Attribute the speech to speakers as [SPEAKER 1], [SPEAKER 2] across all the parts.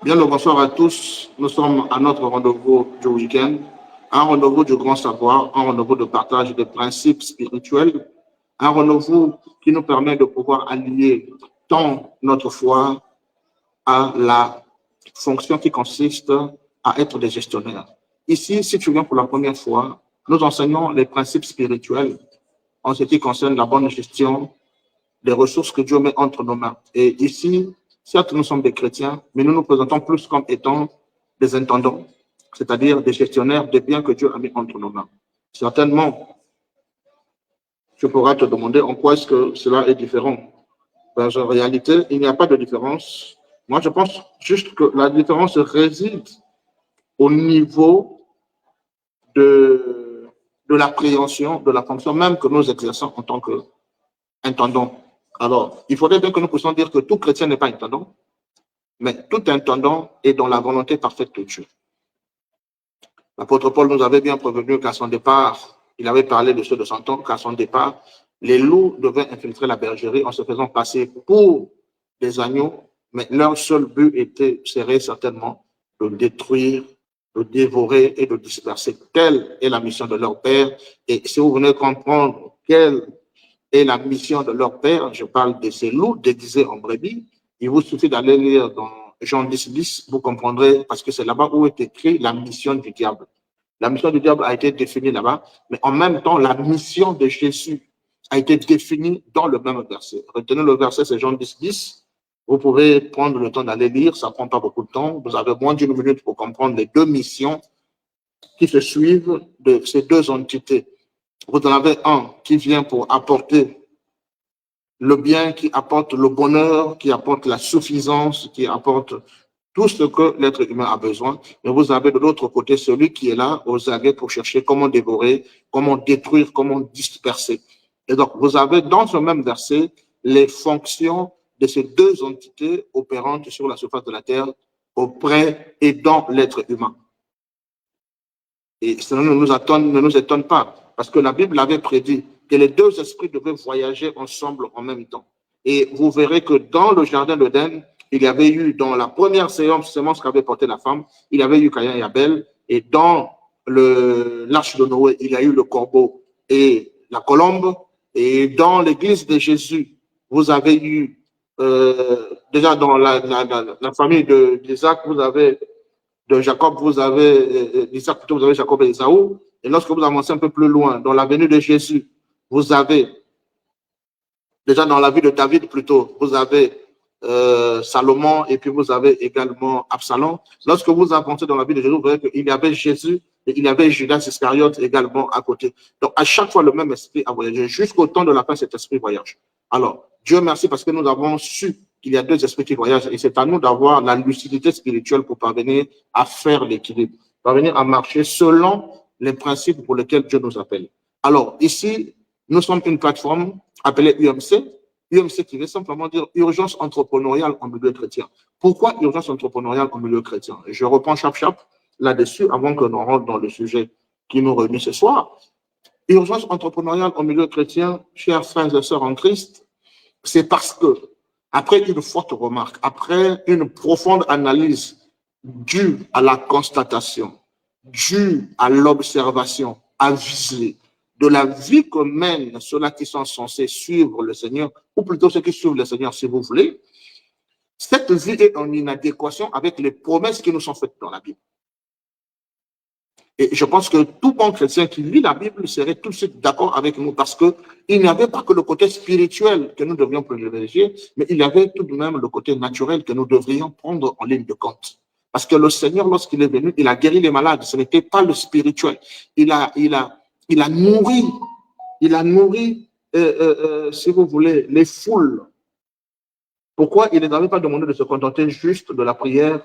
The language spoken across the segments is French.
[SPEAKER 1] Bien le bonsoir à tous. Nous sommes à notre rendez-vous du week-end, un rendez-vous du grand savoir, un rendez-vous de partage des principes spirituels, un rendez-vous qui nous permet de pouvoir allier tant notre foi à la fonction qui consiste à être des gestionnaires. Ici, si tu viens pour la première fois, nous enseignons les principes spirituels en ce qui concerne la bonne gestion des ressources que Dieu met entre nos mains. Et ici, certes, nous sommes des chrétiens, mais nous nous présentons plus comme étant des intendants, c'est-à-dire des gestionnaires des biens que Dieu a mis entre nos mains. Certainement, tu pourras te demander en quoi est-ce que cela est différent. Ben, en réalité, il n'y a pas de différence. Moi, je pense juste que la différence réside au niveau de l'appréhension de la fonction même que nous exerçons en tant qu'intendants. Alors, il faudrait bien que nous puissions dire que tout chrétien n'est pas intendant, mais tout intendant est dans la volonté parfaite de Dieu. L'apôtre Paul nous avait bien prévenu qu'à son départ, il avait parlé de ceux de son temps, qu'à son départ, les loups devaient infiltrer la bergerie en se faisant passer pour des agneaux, mais leur seul but serait certainement de détruire, de dévorer et de disperser. Telle est la mission de leur père. Et si vous venez comprendre quelle est la mission de leur père, je parle de ces loups déguisés en brebis, il vous suffit d'aller lire dans Jean 10, vous comprendrez, parce que c'est là-bas où est écrit la mission du diable. La mission du diable a été définie là-bas, mais en même temps, la mission de Jésus a été définie dans le même verset. Retenez le verset, c'est Jean 10. Vous pouvez prendre le temps d'aller lire, ça ne prend pas beaucoup de temps. Vous avez moins d'une minute pour comprendre les deux missions qui se suivent de ces deux entités. Vous en avez un qui vient pour apporter le bien, qui apporte le bonheur, qui apporte la suffisance, qui apporte tout ce que l'être humain a besoin. Mais vous avez de l'autre côté celui qui est là aux aguets pour chercher comment dévorer, comment détruire, comment disperser. Et donc, vous avez dans ce même verset les fonctions de ces deux entités opérantes sur la surface de la terre auprès et dans l'être humain. Et cela ne nous étonne pas, parce que la Bible avait prédit que les deux esprits devaient voyager ensemble en même temps. Et vous verrez que dans le jardin d'Éden, il y avait eu, dans la première sémence qu'avait portée la femme, il y avait eu Caïn et Abel, et dans l'arche de Noé, il y a eu le corbeau et la colombe, et dans l'église de Jésus, vous avez eu, déjà dans la famille d'Isaac, vous avez de Jacob, vous avez Isaac, plutôt vous avez Jacob et Esaü. Et lorsque vous avancez un peu plus loin, dans la venue de Jésus, vous avez, déjà dans la vie de David plutôt, vous avez Salomon et puis vous avez également Absalom. Lorsque vous avancez dans la vie de Jésus, vous verrez qu'il y avait Jésus et il y avait Judas Iscariote également à côté. Donc à chaque fois, le même esprit a voyagé. Jusqu'au temps de la fin, cet esprit voyage. Alors, Dieu merci parce que nous avons su qu'il y a deux esprits qui voyagent et c'est à nous d'avoir la lucidité spirituelle pour parvenir à faire l'équilibre, parvenir à marcher selon les principes pour lesquels Dieu nous appelle. Alors, ici, nous sommes une plateforme appelée UMC. UMC qui veut simplement dire urgence entrepreneuriale en milieu chrétien. Pourquoi urgence entrepreneuriale en milieu chrétien? Je reprends chap là-dessus avant que nous rentre dans le sujet qui nous réunit ce soir. Urgence entrepreneuriale en milieu chrétien, chers frères et sœurs en Christ, c'est parce que, après une forte remarque, après une profonde analyse due à la constatation, due à l'observation avisée de la vie que mènent ceux-là qui sont censés suivre le Seigneur, ou plutôt ceux qui suivent le Seigneur, si vous voulez, cette vie est en inadéquation avec les promesses qui nous sont faites dans la Bible. Et je pense que tout bon chrétien qui lit la Bible serait tout de suite d'accord avec nous parce qu'il n'y avait pas que le côté spirituel que nous devrions privilégier, mais il y avait tout de même le côté naturel que nous devrions prendre en ligne de compte. Parce que le Seigneur, lorsqu'il est venu, il a guéri les malades. Ce n'était pas le spirituel. Il a nourri, si vous voulez, les foules. Pourquoi il n'avait pas demandé de se contenter juste de la prière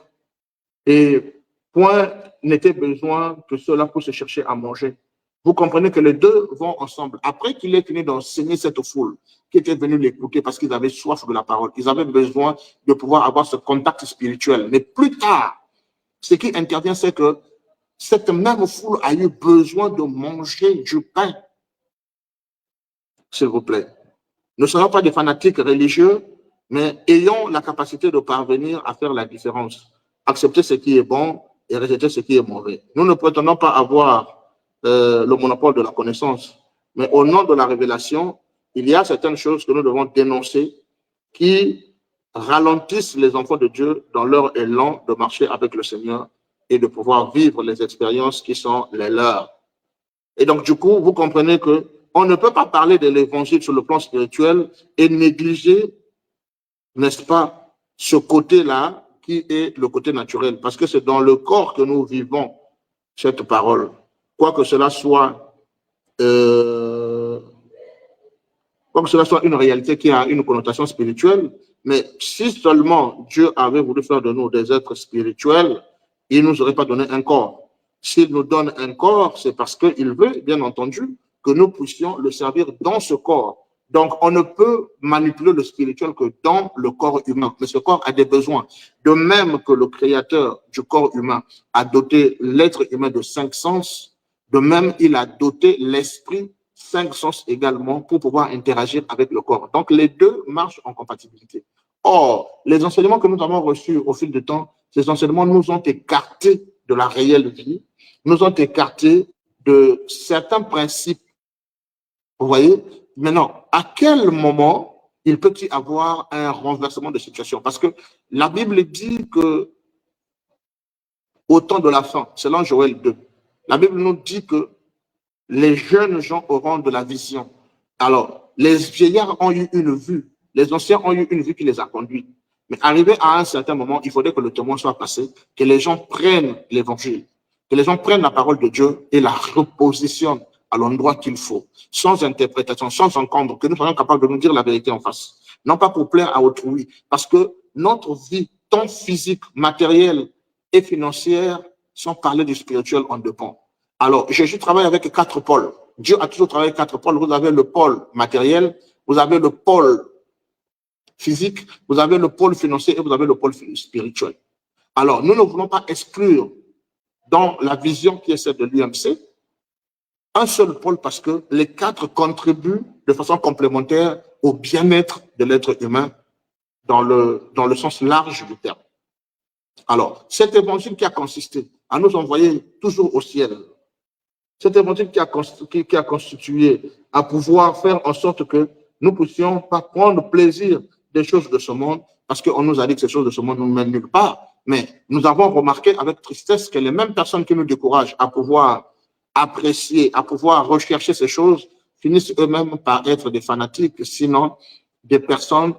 [SPEAKER 1] et point n'était besoin que cela puisse chercher à manger. Vous comprenez que les deux vont ensemble. Après qu'il ait fini d'enseigner cette foule qui était venue l'écouter parce qu'ils avaient soif de la parole, ils avaient besoin de pouvoir avoir ce contact spirituel. Mais plus tard, ce qui intervient, c'est que cette même foule a eu besoin de manger du pain. S'il vous plaît. Ne soyons pas des fanatiques religieux, mais ayons la capacité de parvenir à faire la différence. accepter ce qui est bon et rejeter ce qui est mauvais. Nous ne prétendons pas avoir le monopole de la connaissance, mais au nom de la révélation, il y a certaines choses que nous devons dénoncer qui ralentissent les enfants de Dieu dans leur élan de marcher avec le Seigneur et de pouvoir vivre les expériences qui sont les leurs. Et donc, du coup, vous comprenez que on ne peut pas parler de l'évangile sur le plan spirituel et négliger, n'est-ce pas, ce côté-là qui est le côté naturel, parce que c'est dans le corps que nous vivons cette parole. Quoi que cela soit une réalité qui a une connotation spirituelle, mais si seulement Dieu avait voulu faire de nous des êtres spirituels, il ne nous aurait pas donné un corps. S'il nous donne un corps, c'est parce qu'il veut, bien entendu, que nous puissions le servir dans ce corps. Donc, on ne peut manipuler le spirituel que dans le corps humain. Mais ce corps a des besoins. De même que le créateur du corps humain a doté l'être humain de 5 sens, de même, il a doté l'esprit 5 sens également pour pouvoir interagir avec le corps. Donc, les deux marchent en compatibilité. Or, les enseignements que nous avons reçus au fil du temps, ces enseignements nous ont écartés de la réelle vie, nous ont écartés de certains principes. Vous voyez? Maintenant, à quel moment il peut y avoir un renversement de situation? Parce que la Bible dit que au temps de la fin, selon Joël 2, la Bible nous dit que les jeunes gens auront de la vision. Alors, les vieillards ont eu une vue, les anciens ont eu une vue qui les a conduits. Mais arrivé à un certain moment, il faudrait que le témoin soit passé, que les gens prennent l'évangile, que les gens prennent la parole de Dieu et la repositionnent à l'endroit qu'il faut, sans interprétation, sans encombre, que nous soyons capables de nous dire la vérité en face. Non pas pour plaire à autrui, parce que notre vie, tant physique, matérielle et financière, sans parler du spirituel, en dépend. Alors, Jésus travaille avec 4 pôles. Dieu a toujours travaillé avec 4 pôles. Vous avez le pôle matériel, vous avez le pôle physique, vous avez le pôle financier et vous avez le pôle spirituel. Alors, nous ne voulons pas exclure dans la vision qui est celle de l'UMC un seul pôle parce que les 4 contribuent de façon complémentaire au bien-être de l'être humain dans le sens large du terme. Alors, cet évangile qui a consisté à nous envoyer toujours au ciel, cet évangile qui a constitué à pouvoir faire en sorte que nous ne puissions pas prendre plaisir des choses de ce monde, parce qu'on nous a dit que ces choses de ce monde ne nous mènent nulle part. Mais nous avons remarqué avec tristesse que les mêmes personnes qui nous découragent à pouvoir apprécier, à pouvoir rechercher ces choses, finissent eux-mêmes par être des fanatiques, sinon des personnes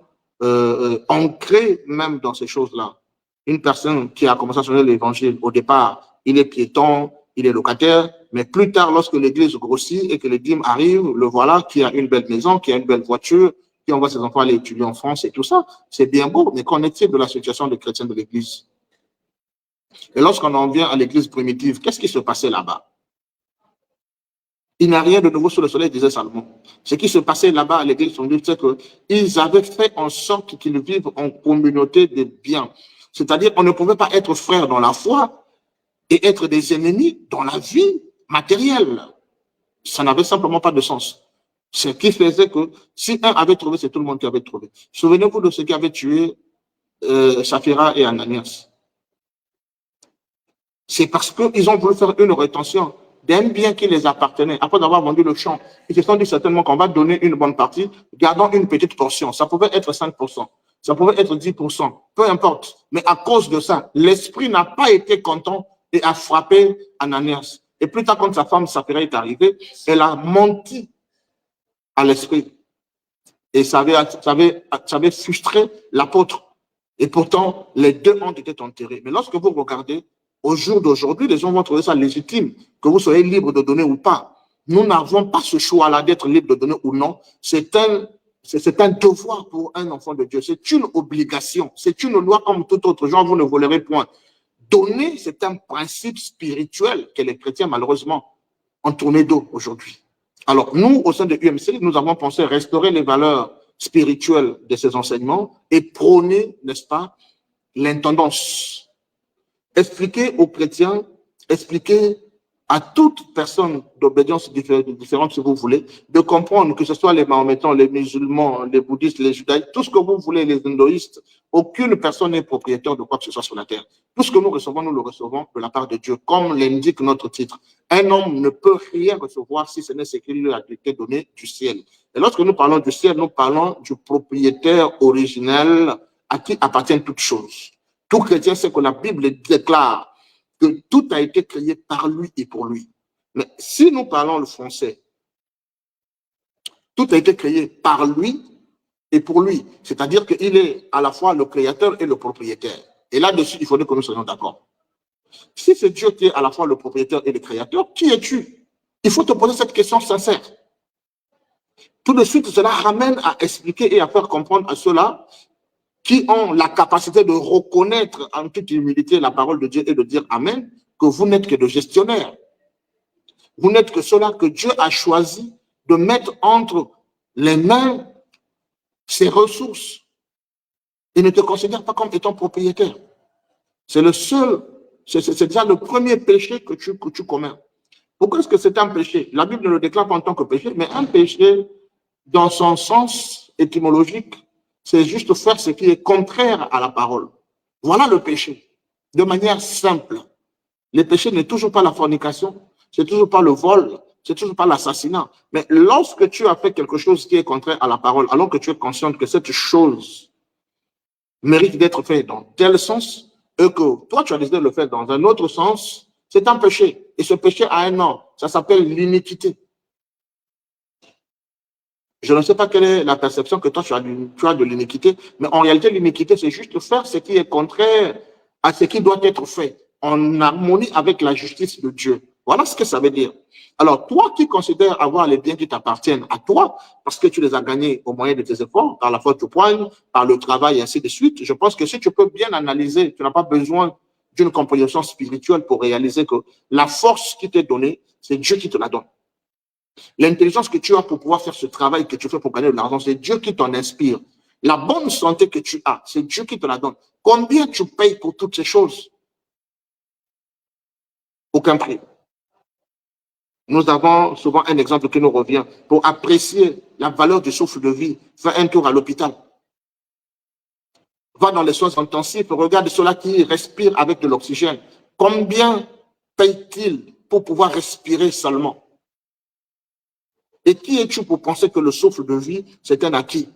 [SPEAKER 1] ancrées même dans ces choses-là. Une personne qui a commencé à sonner l'évangile, au départ, il est piéton, il est locataire, mais plus tard, lorsque l'église grossit et que les dîmes arrivent, le voilà qui a une belle maison, qui a une belle voiture, qui envoie ses enfants aller étudier en France et tout ça. C'est bien beau, mais qu'en est-il de la situation des chrétiens de l'église? Et lorsqu'on en vient à l'église primitive, qu'est-ce qui se passait là-bas? Il n'y a rien de nouveau sous le soleil, disait Salomon. Ce qui se passait là-bas à l'église primitive, c'est qu'ils avaient fait en sorte qu'ils vivent en communauté de biens. C'est-à-dire, on ne pouvait pas être frères dans la foi et être des ennemis dans la vie matérielle. Ça n'avait simplement pas de sens. Ce qui faisait que si un avait trouvé, c'est tout le monde qui avait trouvé. Souvenez-vous de ce qui avait tué Saphira et Ananias. C'est parce qu'ils ont voulu faire une rétention d'un bien qui les appartenait. Après avoir vendu le champ, ils se sont dit certainement qu'on va donner une bonne partie, gardant une petite portion. Ça pouvait être 5%, ça pouvait être 10%, peu importe. Mais à cause de ça, l'esprit n'a pas été content et a frappé Ananias. Et plus tard, quand sa femme Saphira est arrivée, elle a menti à l'esprit. Et ça avait frustré l'apôtre. Et pourtant, les deux ont été enterrés. Mais lorsque vous regardez, au jour d'aujourd'hui, les gens vont trouver ça légitime, que vous soyez libre de donner ou pas. Nous n'avons pas ce choix-là d'être libre de donner ou non. C'est un devoir pour un enfant de Dieu. C'est une obligation. C'est une loi comme tout autre genre. Vous ne volerez point. Donner, c'est un principe spirituel que les chrétiens, malheureusement, ont tourné dos aujourd'hui. Alors, nous, au sein de UMC, nous avons pensé restaurer les valeurs spirituelles de ces enseignements et prôner, n'est-ce pas, l'intendance. Expliquer aux chrétiens, expliquer à toute personne d'obédience différente, si vous voulez, de comprendre que ce soit les mahométans, les musulmans, les bouddhistes, les judaïques, tout ce que vous voulez, les hindouistes, aucune personne n'est propriétaire de quoi que ce soit sur la terre. Tout ce que nous le recevons de la part de Dieu, comme l'indique notre titre. Un homme ne peut rien recevoir si ce n'est ce qui lui a été donné du ciel. Et lorsque nous parlons du ciel, nous parlons du propriétaire originel à qui appartiennent toutes choses. Tout chrétien sait que la Bible déclare que tout a été créé par lui et pour lui. Mais si nous parlons le français, tout a été créé par lui et pour lui. C'est-à-dire qu'il est à la fois le créateur et le propriétaire. Et là-dessus, il faudrait que nous soyons d'accord. Si c'est Dieu qui est à la fois le propriétaire et le créateur, qui es-tu? Il faut te poser cette question sincère. Tout de suite, cela ramène à expliquer et à faire comprendre à ceux-là qui ont la capacité de reconnaître en toute humilité la parole de Dieu et de dire Amen, que vous n'êtes que de gestionnaires. Vous n'êtes que ceux-là que Dieu a choisi de mettre entre les mains ses ressources. Il ne te considère pas comme étant propriétaire. C'est le seul, c'est déjà le premier péché que tu commets. Pourquoi est-ce que c'est un péché? La Bible ne le déclare pas en tant que péché, mais un péché, dans son sens étymologique, c'est juste faire ce qui est contraire à la parole. Voilà le péché, de manière simple. Le péché n'est toujours pas la fornication, c'est toujours pas le vol, c'est toujours pas l'assassinat. Mais lorsque tu as fait quelque chose qui est contraire à la parole, alors que tu es conscient que cette chose mérite d'être faite dans tel sens, et que toi tu as décidé de le faire dans un autre sens, c'est un péché. Et ce péché a un nom, ça s'appelle l'iniquité. Je ne sais pas quelle est la perception que toi tu as de l'iniquité, mais en réalité, l'iniquité, c'est juste faire ce qui est contraire à ce qui doit être fait, en harmonie avec la justice de Dieu. Voilà ce que ça veut dire. Alors, toi qui considères avoir les biens qui t'appartiennent à toi, parce que tu les as gagnés au moyen de tes efforts, par la faute au poigne, par le travail, et ainsi de suite, je pense que si tu peux bien analyser, tu n'as pas besoin d'une compréhension spirituelle pour réaliser que la force qui t'est donnée, c'est Dieu qui te la donne. L'intelligence que tu as pour pouvoir faire ce travail que tu fais pour gagner de l'argent, c'est Dieu qui t'en inspire. La bonne santé que tu as, c'est Dieu qui te la donne. Combien tu payes pour toutes ces choses? Aucun prix. Nous avons souvent un exemple qui nous revient. Pour apprécier la valeur du souffle de vie, fais un tour à l'hôpital. Va dans les soins intensifs, regarde ceux-là qui respirent avec de l'oxygène. Combien paye-t-il pour pouvoir respirer seulement? Et qui es-tu pour penser que le souffle de vie, c'est un acquis?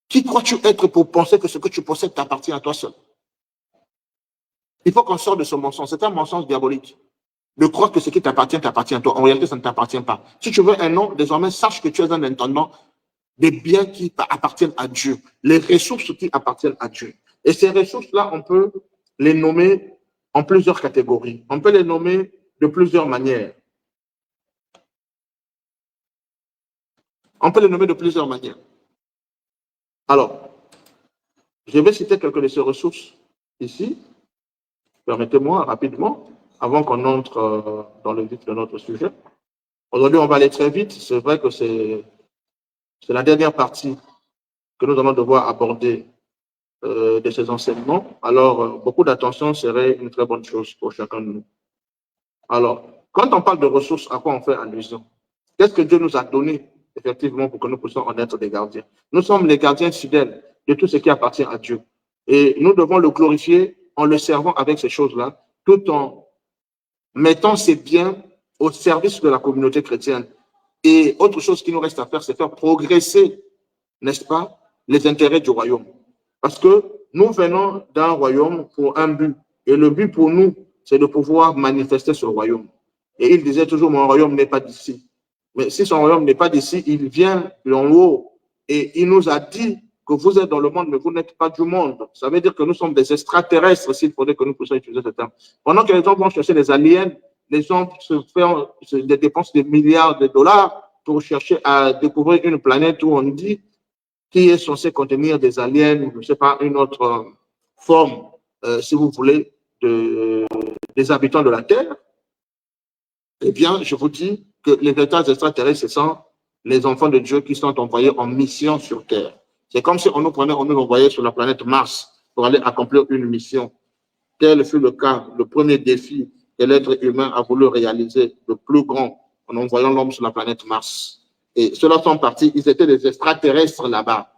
[SPEAKER 1] Qui crois-tu être pour penser que ce que tu possèdes t'appartient à toi seul? Il faut qu'on sorte de ce mensonge. C'est un mensonge diabolique. De croire que ce qui t'appartient, t'appartient à toi. En réalité, ça ne t'appartient pas. Si tu veux un nom, désormais, sache que tu es un intendant des biens qui appartiennent à Dieu, les ressources qui appartiennent à Dieu. Et ces ressources-là, on peut les nommer en plusieurs catégories. On peut les nommer de plusieurs manières. On peut les nommer de plusieurs manières. Alors, je vais citer quelques de ces ressources ici. Permettez-moi rapidement, avant qu'on entre dans le vif de notre sujet. Aujourd'hui, on va aller très vite. C'est vrai que c'est la dernière partie que nous allons devoir aborder de ces enseignements. Alors, beaucoup d'attention serait une très bonne chose pour chacun de nous. Alors, quand on parle de ressources, à quoi on fait allusion? Qu'est-ce que Dieu nous a donné, effectivement, pour que nous puissions en être des gardiens? Nous sommes les gardiens fidèles de tout ce qui appartient à Dieu. Et nous devons le glorifier en le servant avec ces choses-là, tout en mettant ces biens au service de la communauté chrétienne. Et autre chose qui nous reste à faire, c'est faire progresser, n'est-ce pas, les intérêts du royaume. Parce que nous venons d'un royaume pour un but. Et le but pour nous, c'est de pouvoir manifester ce royaume. Et il disait toujours, mon royaume n'est pas d'ici. Mais si son royaume n'est pas d'ici, il vient d'en haut. Et il nous a dit que vous êtes dans le monde, mais vous n'êtes pas du monde. Ça veut dire que nous sommes des extraterrestres, s'il faudrait que nous puissions utiliser ce terme. Pendant que les gens vont chercher les aliens, les gens se font des dépenses de milliards de dollars pour chercher à découvrir une planète où on dit qui est censé contenir des aliens, je ne sais pas, une autre forme, si vous voulez, des habitants de la Terre. Eh bien, je vous dis que les véritables extraterrestres, ce sont les enfants de Dieu qui sont envoyés en mission sur Terre. C'est comme si on nous prenait, on nous envoyait sur la planète Mars pour aller accomplir une mission. Tel fut le cas, le premier défi que l'être humain a voulu réaliser le plus grand en envoyant l'homme sur la planète Mars. Et ceux-là sont partis, ils étaient des extraterrestres là-bas,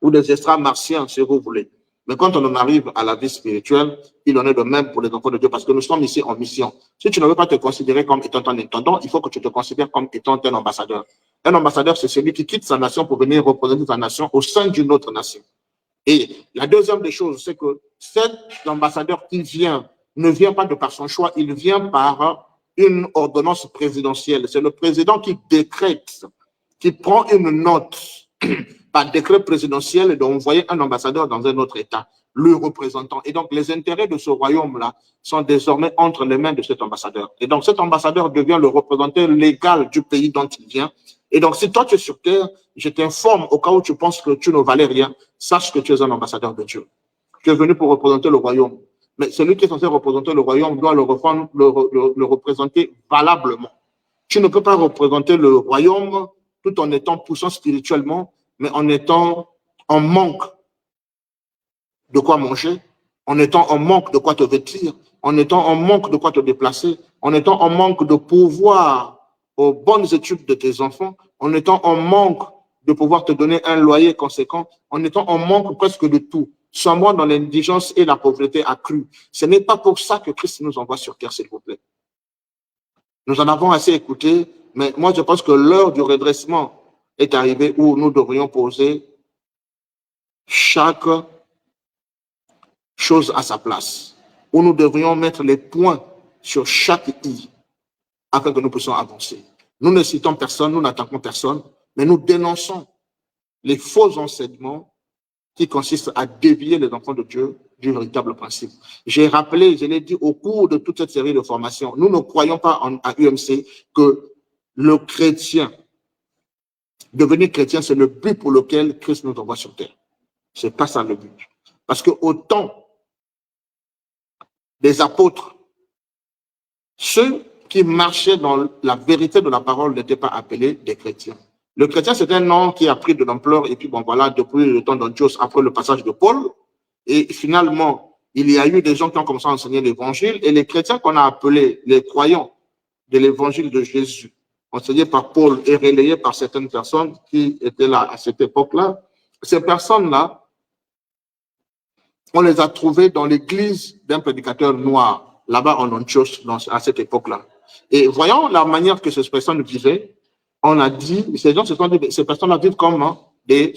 [SPEAKER 1] ou des extramartiens, si vous voulez. Mais quand on en arrive à la vie spirituelle, il en est de même pour les enfants de Dieu, parce que nous sommes ici en mission. Si tu ne veux pas te considérer comme étant un intendant, il faut que tu te considères comme étant un ambassadeur. Un ambassadeur, c'est celui qui quitte sa nation pour venir représenter sa nation au sein d'une autre nation. Et la deuxième des choses, c'est que cet ambassadeur qui vient ne vient pas de par son choix, il vient par une ordonnance présidentielle. C'est le président qui décrète, qui prend une note par décret présidentiel d'envoyer un ambassadeur dans un autre État, le représentant. Et donc, les intérêts de ce royaume-là sont désormais entre les mains de cet ambassadeur. Et donc, cet ambassadeur devient le représentant légal du pays dont il vient. Et donc, si toi, tu es sur Terre, je t'informe, au cas où tu penses que tu ne valais rien, sache que tu es un ambassadeur de Dieu. Tu es venu pour représenter le royaume. Mais celui qui est censé représenter le royaume doit le représenter valablement. Tu ne peux pas représenter le royaume tout en étant puissant spirituellement, mais en étant en manque de quoi manger, en étant en manque de quoi te vêtir, en étant en manque de quoi te déplacer, en étant en manque de pouvoir aux bonnes études de tes enfants, en étant en manque de pouvoir te donner un loyer conséquent, en étant en manque presque de tout, seulement dans l'indigence et la pauvreté accrue. Ce n'est pas pour ça que Christ nous envoie sur terre, s'il vous plaît. Nous en avons assez écouté, mais moi je pense que l'heure du redressement est arrivée où nous devrions poser chaque chose à sa place, où nous devrions mettre les points sur chaque i afin que nous puissions avancer. Nous ne citons personne, nous n'attaquons personne, mais nous dénonçons les faux enseignements qui consistent à dévier les enfants de Dieu du véritable principe. J'ai rappelé, je l'ai dit au cours de toute cette série de formations, nous ne croyons pas à UMC que le chrétien, devenir chrétien, c'est le but pour lequel Christ nous envoie sur terre. C'est pas ça le but. Parce que au temps des apôtres, ceux qui marchaient dans la vérité de la parole n'étaient pas appelés des chrétiens. Le chrétien, c'est un nom qui a pris de l'ampleur, et puis bon, voilà, depuis le temps d'Antioche, après le passage de Paul, et finalement, il y a eu des gens qui ont commencé à enseigner l'évangile, et les chrétiens qu'on a appelés les croyants de l'évangile de Jésus, enseigné par Paul et relayé par certaines personnes qui étaient là à cette époque-là, ces personnes-là, on les a trouvées dans l'église d'un prédicateur noir, là-bas en Antioche, à cette époque-là. Et voyons la manière que ces personnes vivaient, on a dit, ces gens se sont dit, ces personnes-là vivent comme des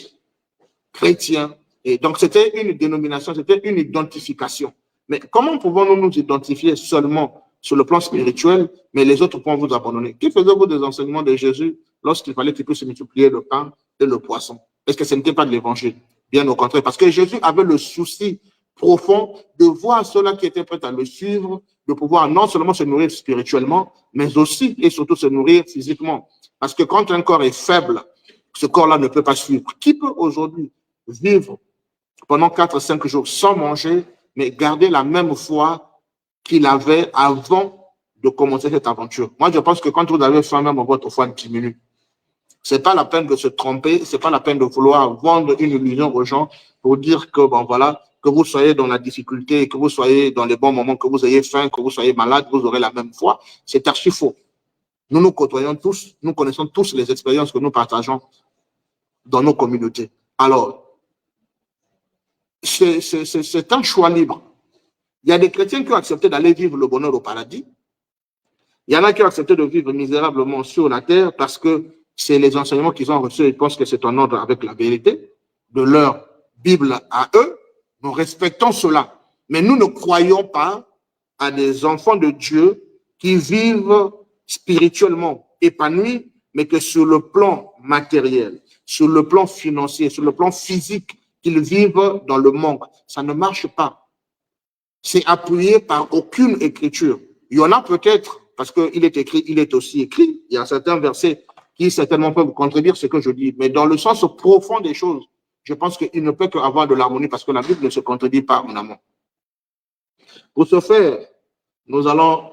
[SPEAKER 1] chrétiens. Et donc, c'était une dénomination, c'était une identification. Mais comment pouvons-nous nous identifier seulement sur le plan spirituel, mais les autres pourront vous abandonner? Que faisiez-vous des enseignements de Jésus lorsqu'il fallait qu'il puisse multiplier le pain et le poisson? Est-ce que ce n'était pas de l'évangile? Bien au contraire, parce que Jésus avait le souci profond de voir ceux-là qui étaient prêts à le suivre, de pouvoir non seulement se nourrir spirituellement, mais aussi et surtout se nourrir physiquement. Parce que quand un corps est faible, ce corps-là ne peut pas suivre. Qui peut aujourd'hui vivre pendant 4-5 jours sans manger, mais garder la même foi qu'il avait avant de commencer cette aventure? Moi, je pense que quand vous avez faim, même votre foi diminue. C'est pas la peine de se tromper, c'est pas la peine de vouloir vendre une illusion aux gens pour dire que, bon, voilà, que vous soyez dans la difficulté, que vous soyez dans les bons moments, que vous ayez faim, que vous soyez malade, vous aurez la même foi. C'est archi faux. Nous nous côtoyons tous, nous connaissons tous les expériences que nous partageons dans nos communautés. Alors, c'est un choix libre. Il y a des chrétiens qui ont accepté d'aller vivre le bonheur au paradis. Il y en a qui ont accepté de vivre misérablement sur la terre parce que c'est les enseignements qu'ils ont reçus. Ils pensent que c'est en ordre avec la vérité de leur Bible à eux. Nous respectons cela. Mais nous ne croyons pas à des enfants de Dieu qui vivent spirituellement épanouis, mais que sur le plan matériel, sur le plan financier, sur le plan physique, qu'ils vivent dans le manque. Ça ne marche pas. C'est appuyé par aucune écriture. Il y en a peut-être, parce qu'il est écrit, il est aussi écrit. Il y a certains versets qui certainement peuvent contredire ce que je dis, mais dans le sens profond des choses, je pense qu'il ne peut qu'avoir de l'harmonie parce que la Bible ne se contredit pas en amont. Pour ce faire, nous allons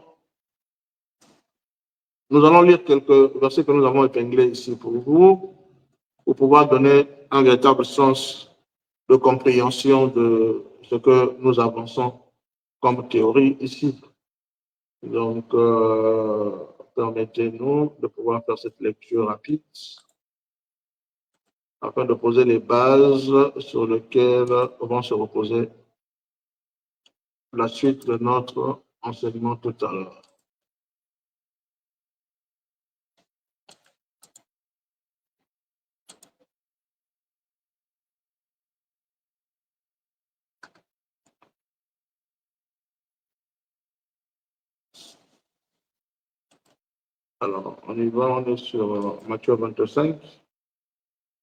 [SPEAKER 1] lire quelques versets que nous avons épinglés ici pour vous, pour pouvoir donner un véritable sens de compréhension de ce que nous avançons comme théorie ici. Donc, permettez-nous de pouvoir faire cette lecture rapide afin de poser les bases sur lesquelles vont se reposer la suite de notre enseignement tout à l'heure. Alors, on y va, on est sur Matthieu 25.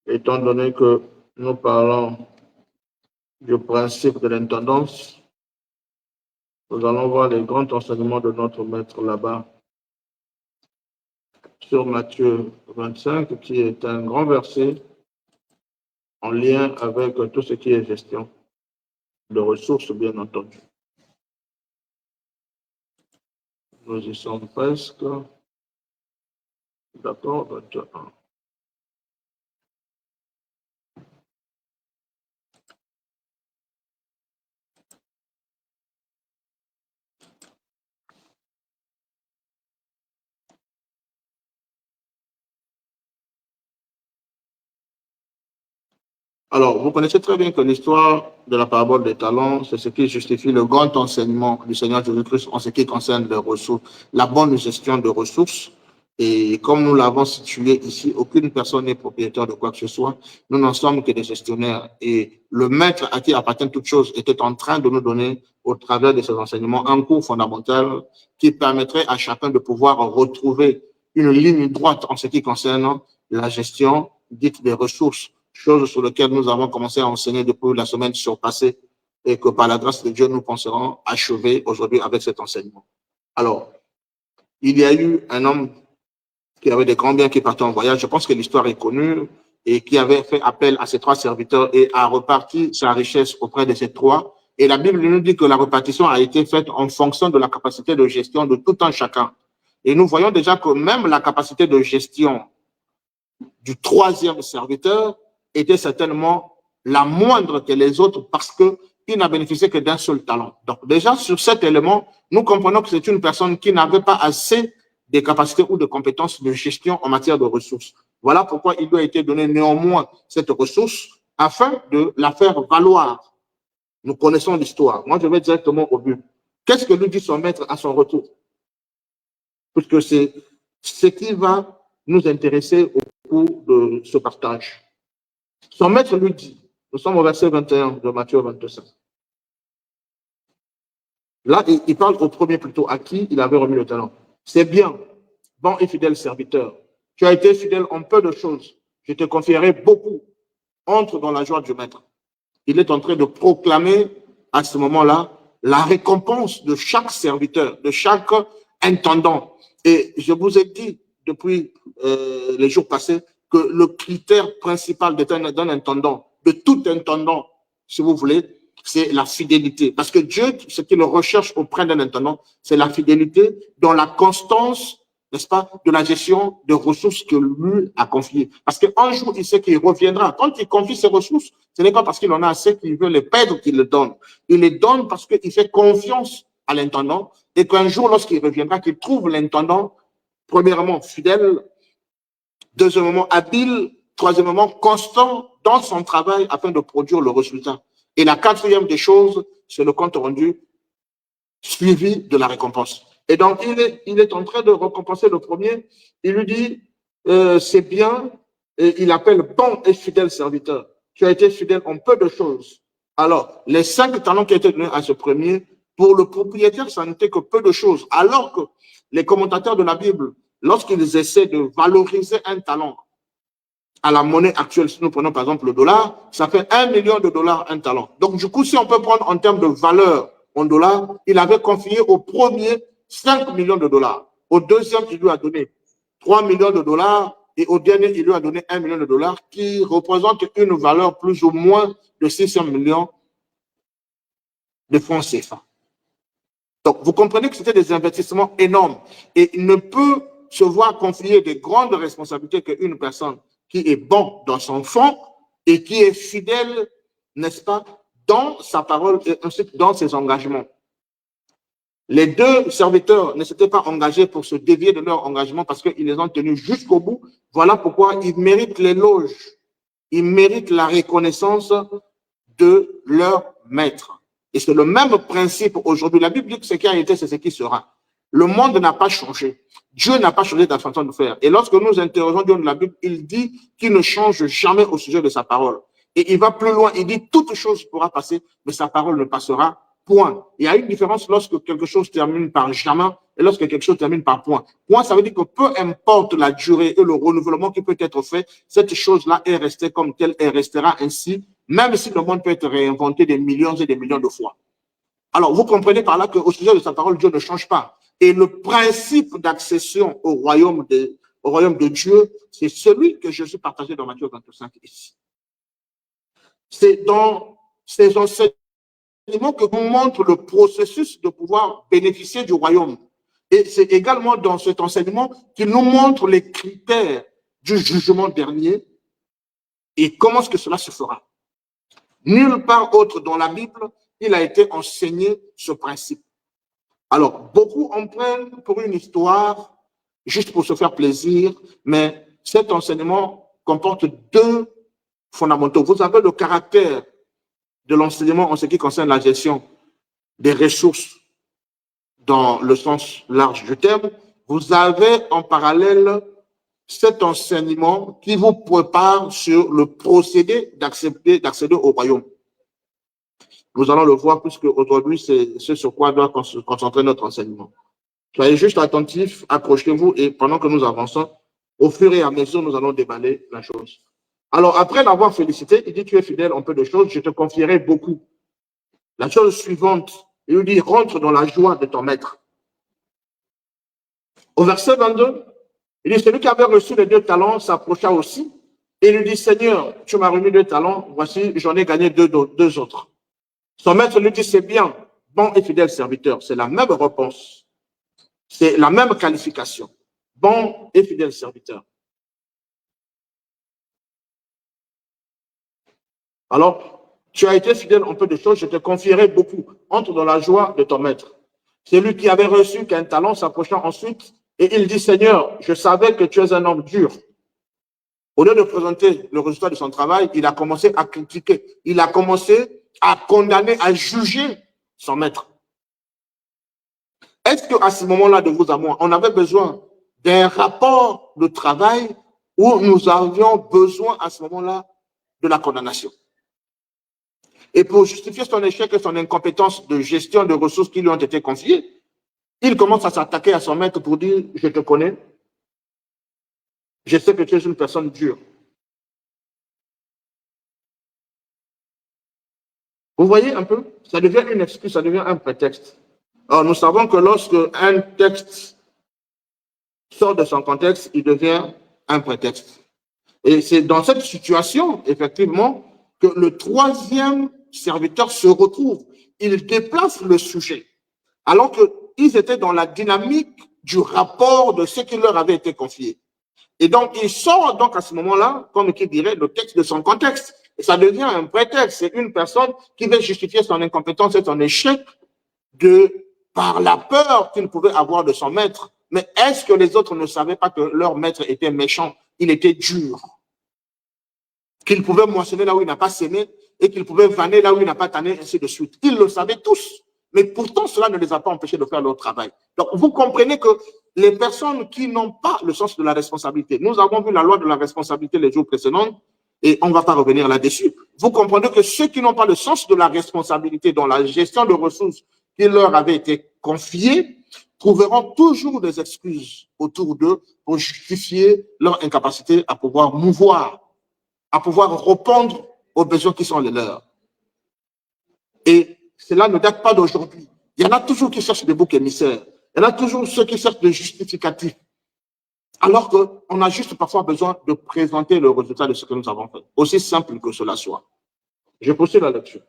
[SPEAKER 1] Étant donné que nous parlons du principe de l'intendance, nous allons voir les grands enseignements de notre maître là-bas sur Matthieu 25, qui est un grand verset en lien avec tout ce qui est gestion de ressources, bien entendu. Nous y sommes presque. D'accord, 21. Alors, vous connaissez très bien que l'histoire de la parabole des talents, c'est ce qui justifie le grand enseignement du Seigneur Jésus-Christ en ce qui concerne les ressources, la bonne gestion de ressources. Et comme nous l'avons situé ici, aucune personne n'est propriétaire de quoi que ce soit. Nous n'en sommes que des gestionnaires. Et le maître à qui appartient toute chose était en train de nous donner, au travers de ses enseignements, un cours fondamental qui permettrait à chacun de pouvoir retrouver une ligne droite en ce qui concerne la gestion dite des ressources, chose sur laquelle nous avons commencé à enseigner depuis la semaine surpassée et que par la grâce de Dieu, nous penserons achever aujourd'hui avec cet enseignement. Alors, il y a eu un homme qui avait des grands biens qui partait en voyage, je pense que l'histoire est connue, et qui avait fait appel à ses trois serviteurs et a reparti sa richesse auprès de ces trois. Et la Bible nous dit que la répartition a été faite en fonction de la capacité de gestion de tout un chacun. Et nous voyons déjà que même la capacité de gestion du troisième serviteur était certainement la moindre que les autres parce qu'il n'a bénéficié que d'un seul talent. Donc déjà, sur cet élément, nous comprenons que c'est une personne qui n'avait pas assez de capacités ou de compétences de gestion en matière de ressources. Voilà pourquoi il lui a été donné néanmoins cette ressource afin de la faire valoir. Nous connaissons l'histoire. Moi, je vais directement au but. Qu'est-ce que lui dit son maître à son retour? Puisque c'est ce qui va nous intéresser au cours de ce partage. Son maître lui dit, nous sommes au verset 21 de Matthieu 25. Là, il parle au premier plutôt, à qui il avait remis le talent. C'est bien, bon et fidèle serviteur. Tu as été fidèle en peu de choses. Je te confierai beaucoup. Entre dans la joie du maître. Il est en train de proclamer à ce moment-là la récompense de chaque serviteur, de chaque intendant. Et je vous ai dit depuis les jours passés que le critère principal d'un intendant, de tout intendant, si vous voulez, c'est la fidélité. Parce que Dieu, ce qu'il recherche auprès d'un intendant, c'est la fidélité dans la constance, n'est-ce pas, de la gestion des ressources que lui a confiées. Parce qu'un jour, il sait qu'il reviendra. Quand il confie ses ressources, ce n'est pas parce qu'il en a assez qu'il veut les perdre qu'il les donne. Il les donne parce qu'il fait confiance à l'intendant et qu'un jour, lorsqu'il reviendra, qu'il trouve l'intendant, premièrement, fidèle, deuxièmement, habile, troisièmement, constant dans son travail afin de produire le résultat. Et la quatrième des choses, c'est le compte rendu suivi de la récompense. Et donc, il est en train de récompenser le premier. Il lui dit, c'est bien, et il appelle bon et fidèle serviteur. Tu as été fidèle en peu de choses. Alors, les 5 talents qui ont été donnés à ce premier, pour le propriétaire, ça n'était que peu de choses. Alors que les commentateurs de la Bible, lorsqu'ils essaient de valoriser un talent à la monnaie actuelle, si nous prenons par exemple le dollar, ça fait 1 million de dollars un talent. Donc, du coup, si on peut prendre en termes de valeur en dollars, il avait confié au premier 5 millions de dollars. Au deuxième, il lui a donné 3 millions de dollars et au dernier, il lui a donné 1 million de dollars qui représente une valeur plus ou moins de 600 millions de francs CFA. Donc, vous comprenez que c'était des investissements énormes et il ne peut se voir confier de grandes responsabilités qu'une personne qui est bon dans son fond et qui est fidèle, n'est-ce pas, dans sa parole et ensuite dans ses engagements. Les deux serviteurs ne s'étaient pas engagés pour se dévier de leur engagement parce qu'ils les ont tenus jusqu'au bout. Voilà pourquoi ils méritent l'éloge. Ils méritent la reconnaissance de leur maître. Et c'est le même principe aujourd'hui. La Bible dit que ce qui a été, c'est ce qui sera. Le monde n'a pas changé. Dieu n'a pas changé de façon de faire. Et lorsque nous interrogeons Dieu dans la Bible, il dit qu'il ne change jamais au sujet de sa parole. Et il va plus loin, il dit toute chose pourra passer, mais sa parole ne passera. Point. Il y a une différence lorsque quelque chose termine par jamais et lorsque quelque chose termine par point. Point, ça veut dire que peu importe la durée et le renouvellement qui peut être fait, cette chose-là est restée comme telle et restera ainsi, même si le monde peut être réinventé des millions et des millions de fois. Alors, vous comprenez par là qu'au sujet de sa parole, Dieu ne change pas. Et le principe d'accession au royaume de Dieu, c'est celui que Jésus partageait dans Matthieu 25 ici. C'est dans ces enseignements que vous montre le processus de pouvoir bénéficier du royaume. Et c'est également dans cet enseignement qu'il nous montre les critères du jugement dernier et comment est-ce que cela se fera. Nulle part autre dans la Bible, il a été enseigné ce principe. Alors, beaucoup en prennent pour une histoire, juste pour se faire plaisir, mais cet enseignement comporte deux fondamentaux. Vous avez le caractère de l'enseignement en ce qui concerne la gestion des ressources dans le sens large du terme. Vous avez en parallèle cet enseignement qui vous prépare sur le procédé d'accéder au royaume. Nous allons le voir puisque aujourd'hui, c'est ce sur quoi doit se concentrer notre enseignement. Soyez juste attentifs, accrochez-vous et pendant que nous avançons, au fur et à mesure, nous allons déballer la chose. Alors, après l'avoir félicité, il dit, tu es fidèle en peu de choses, je te confierai beaucoup. La chose suivante, il lui dit, rentre dans la joie de ton maître. Au verset 22, il dit, celui qui avait reçu les 2 talents s'approcha aussi et lui dit, Seigneur, tu m'as remis 2 talents, voici, j'en ai gagné deux autres. Son maître lui dit, c'est bien, bon et fidèle serviteur. C'est la même réponse. C'est la même qualification. Bon et fidèle serviteur. Alors, tu as été fidèle en peu de choses, je te confierai beaucoup. Entre dans la joie de ton maître. Celui qui avait reçu qu'un talent s'approcha ensuite et il dit, Seigneur, je savais que tu es un homme dur. Au lieu de présenter le résultat de son travail, il a commencé à critiquer. Il a commencé à condamner, à juger son maître. Est-ce qu'à ce moment-là, de vous à moi, on avait besoin d'un rapport de travail où nous avions besoin à ce moment-là de la condamnation? Et pour justifier son échec et son incompétence de gestion de ressources qui lui ont été confiées, il commence à s'attaquer à son maître pour dire, je te connais, je sais que tu es une personne dure. Vous voyez un peu? Ça devient une excuse, ça devient un prétexte. Alors, nous savons que lorsque un texte sort de son contexte, il devient un prétexte. Et c'est dans cette situation, effectivement, que le troisième serviteur se retrouve. Il déplace le sujet, alors qu'ils étaient dans la dynamique du rapport de ce qui leur avait été confié. Et donc, il sort donc à ce moment-là, comme qui dirait, le texte de son contexte. Et ça devient un prétexte. C'est une personne qui veut justifier son incompétence et son échec par la peur qu'il pouvait avoir de son maître. Mais est-ce que les autres ne savaient pas que leur maître était méchant? Il était dur. Qu'il pouvait moissonner là où il n'a pas sémé et qu'il pouvait vanner là où il n'a pas tanné, ainsi de suite. Ils le savaient tous. Mais pourtant, cela ne les a pas empêchés de faire leur travail. Donc, vous comprenez que les personnes qui n'ont pas le sens de la responsabilité, nous avons vu la loi de la responsabilité les jours précédents, et on ne va pas revenir là-dessus. Vous comprenez que ceux qui n'ont pas le sens de la responsabilité dans la gestion de ressources qui leur avaient été confiées, trouveront toujours des excuses autour d'eux pour justifier leur incapacité à pouvoir mouvoir, à pouvoir répondre aux besoins qui sont les leurs. Et cela ne date pas d'aujourd'hui. Il y en a toujours qui cherchent des boucs émissaires. Il y en a toujours ceux qui cherchent des justificatifs. Alors qu'on a juste parfois besoin de présenter le résultat de ce que nous avons fait. Aussi simple que cela soit. Je poursuis la lecture.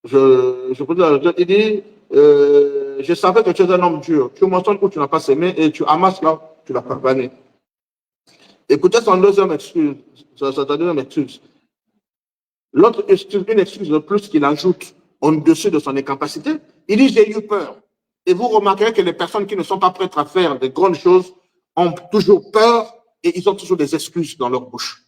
[SPEAKER 1] Il dit, je savais que tu es un homme dur. Tu moissonnes où tu n'as pas sémé et tu amasses là où tu n'as pas vanné. Écoutez son deuxième excuse. L'autre excuse, une excuse de plus qu'il ajoute au-dessus de son incapacité, il dit j'ai eu peur. Et vous remarquerez que les personnes qui ne sont pas prêtes à faire de grandes choses ont toujours peur et ils ont toujours des excuses dans leur bouche.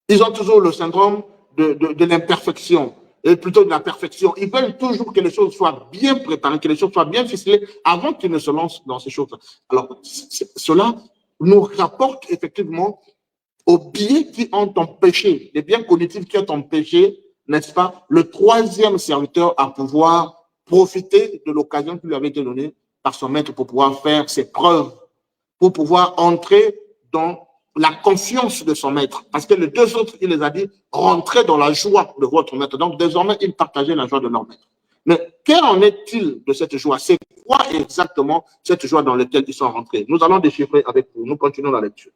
[SPEAKER 1] Ils ont toujours le syndrome de l'imperfection, et plutôt de la perfection. Ils veulent toujours que les choses soient bien préparées, que les choses soient bien ficelées avant qu'ils ne se lancent dans ces choses. Alors, cela nous rapporte effectivement aux biais qui ont empêché, les biens cognitifs qui ont empêché, n'est-ce pas, le troisième serviteur à pouvoir profiter de l'occasion qui lui avait été donnée par son maître pour pouvoir faire ses preuves, pour pouvoir entrer dans la confiance de son maître. Parce que les deux autres, il les a dit, rentrez dans la joie de votre maître. Donc, désormais, ils partageaient la joie de leur maître. Mais qu'en est-il de cette joie? C'est quoi exactement cette joie dans laquelle ils sont rentrés? Nous allons déchiffrer avec vous. Nous continuons la lecture.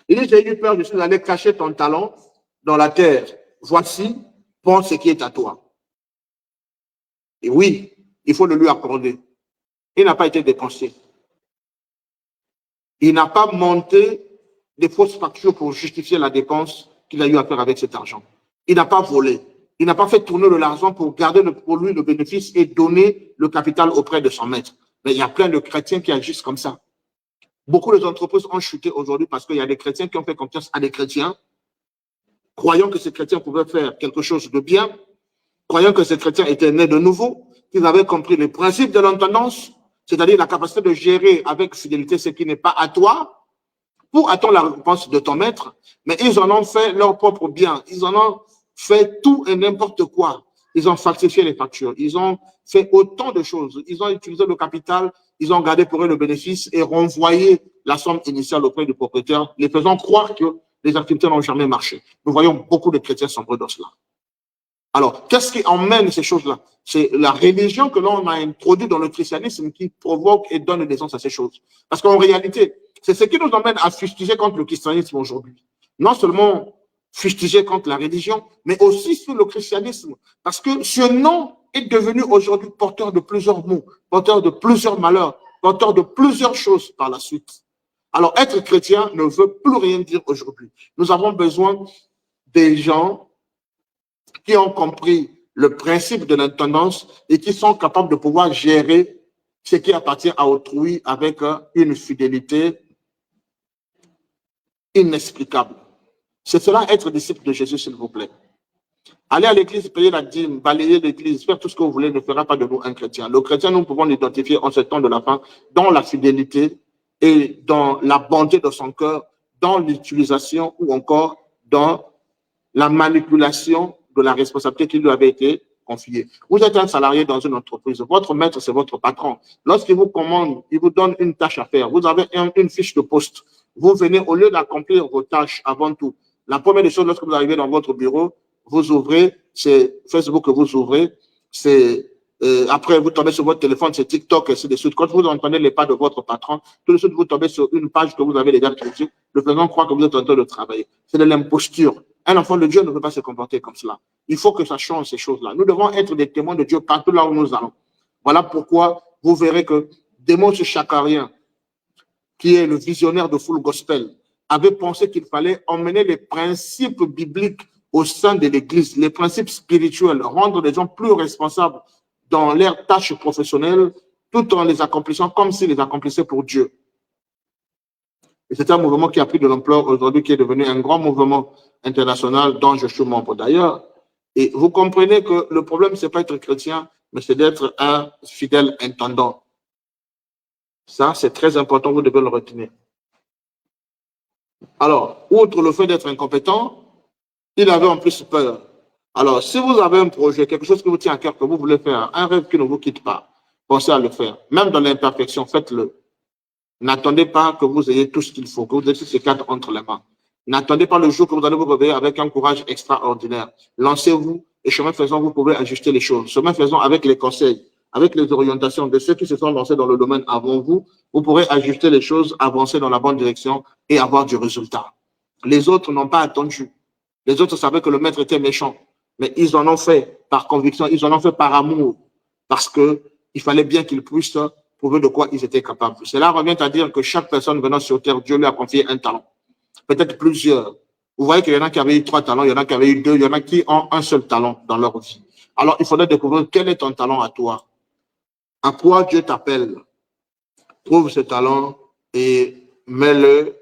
[SPEAKER 1] Il dit, j'ai eu peur, je suis allé cacher ton talent dans la terre. Voici, prends ce qui est à toi. Et oui, il faut le lui accorder. Il n'a pas été dépensé. Il n'a pas monté des fausses factures pour justifier la dépense qu'il a eu à faire avec cet argent. Il n'a pas volé. Il n'a pas fait tourner de l'argent pour garder pour lui le bénéfice et donner le capital auprès de son maître. Mais il y a plein de chrétiens qui agissent comme ça. Beaucoup d'entreprises ont chuté aujourd'hui parce qu'il y a des chrétiens qui ont fait confiance à des chrétiens, croyant que ces chrétiens pouvaient faire quelque chose de bien, croyant que ces chrétiens étaient nés de nouveau, qu'ils avaient compris les principes de l'intendance, c'est-à-dire la capacité de gérer avec fidélité ce qui n'est pas à toi, pour attendre la récompense de ton maître, mais ils en ont fait leur propre bien, ils en ont fait tout et n'importe quoi. Ils ont falsifié les factures, ils ont fait autant de choses, ils ont utilisé le capital, ils ont gardé pour eux le bénéfice et renvoyé la somme initiale auprès du propriétaire, les faisant croire que les activités n'ont jamais marché. Nous voyons beaucoup de chrétiens sombrer dans cela. Alors, qu'est-ce qui emmène ces choses-là? C'est la religion que l'on a introduite dans le christianisme qui provoque et donne naissance à ces choses. Parce qu'en réalité, c'est ce qui nous emmène à fustiger contre le christianisme aujourd'hui. Non seulement fustiger contre la religion, mais aussi sur le christianisme. Parce que ce nom est devenu aujourd'hui porteur de plusieurs maux, porteur de plusieurs malheurs, porteur de plusieurs choses par la suite. Alors, être chrétien ne veut plus rien dire aujourd'hui. Nous avons besoin des gens qui ont compris le principe de l'intendance et qui sont capables de pouvoir gérer ce qui appartient à autrui avec une fidélité inexplicable. C'est cela être disciple de Jésus, s'il vous plaît. Aller à l'église, payer la dîme, balayer l'église, faire tout ce que vous voulez ne fera pas de nous un chrétien. Le chrétien, nous pouvons l'identifier en ce temps de la fin dans la fidélité et dans la bonté de son cœur, dans l'utilisation ou encore dans la manipulation de la responsabilité qui lui avait été confiée. Vous êtes un salarié dans une entreprise. Votre maître, c'est votre patron. Lorsqu'il vous commande, il vous donne une tâche à faire. Vous avez une fiche de poste. Vous venez, au lieu d'accomplir vos tâches avant tout, la première des choses, lorsque vous arrivez dans votre bureau, vous ouvrez, c'est Facebook que vous ouvrez, c'est après vous tombez sur votre téléphone, c'est TikTok, et ainsi de suite. Quand vous entendez les pas de votre patron, tout de suite vous tombez sur une page que vous avez déjà cliquée, le faisant croire que vous êtes en train de travailler. C'est de l'imposture. Un enfant de Dieu ne peut pas se comporter comme cela. Il faut que ça change ces choses-là. Nous devons être des témoins de Dieu partout là où nous allons. Voilà pourquoi vous verrez que Démon Chakarien, qui est le visionnaire de Full Gospel, avait pensé qu'il fallait emmener les principes bibliques au sein de l'Église, les principes spirituels, rendre les gens plus responsables dans leurs tâches professionnelles, tout en les accomplissant comme s'ils les accomplissaient pour Dieu. Et c'est un mouvement qui a pris de l'ampleur aujourd'hui, qui est devenu un grand mouvement international dont je suis membre d'ailleurs. Et vous comprenez que le problème, ce n'est pas être chrétien, mais c'est d'être un fidèle intendant. Ça, c'est très important, vous devez le retenir. Alors, outre le fait d'être incompétent, il avait en plus peur. Alors, si vous avez un projet, quelque chose qui vous tient à cœur, que vous voulez faire, un rêve qui ne vous quitte pas, pensez à le faire. Même dans l'imperfection, faites-le. N'attendez pas que vous ayez tout ce qu'il faut, que vous ayez ces cartes entre les mains. N'attendez pas le jour que vous allez vous réveiller avec un courage extraordinaire. Lancez-vous et chemin faisant, vous pouvez ajuster les choses. Chemin faisant, avec les conseils, avec les orientations de ceux qui se sont lancés dans le domaine avant vous, vous pourrez ajuster les choses, avancer dans la bonne direction et avoir du résultat. Les autres n'ont pas attendu. Les autres savaient que le maître était méchant, mais ils en ont fait par conviction, ils en ont fait par amour, parce qu'il fallait bien qu'ils puissent prouver de quoi ils étaient capables. Cela revient à dire que chaque personne venant sur terre, Dieu lui a confié un talent. peut-être plusieurs. Vous voyez qu'il y en a qui avaient eu 3 talents, il y en a qui avaient eu 2, il y en a qui ont un seul talent dans leur vie. Alors, il faudrait découvrir quel est ton talent à toi. À quoi Dieu t'appelle. Trouve ce talent et mets-le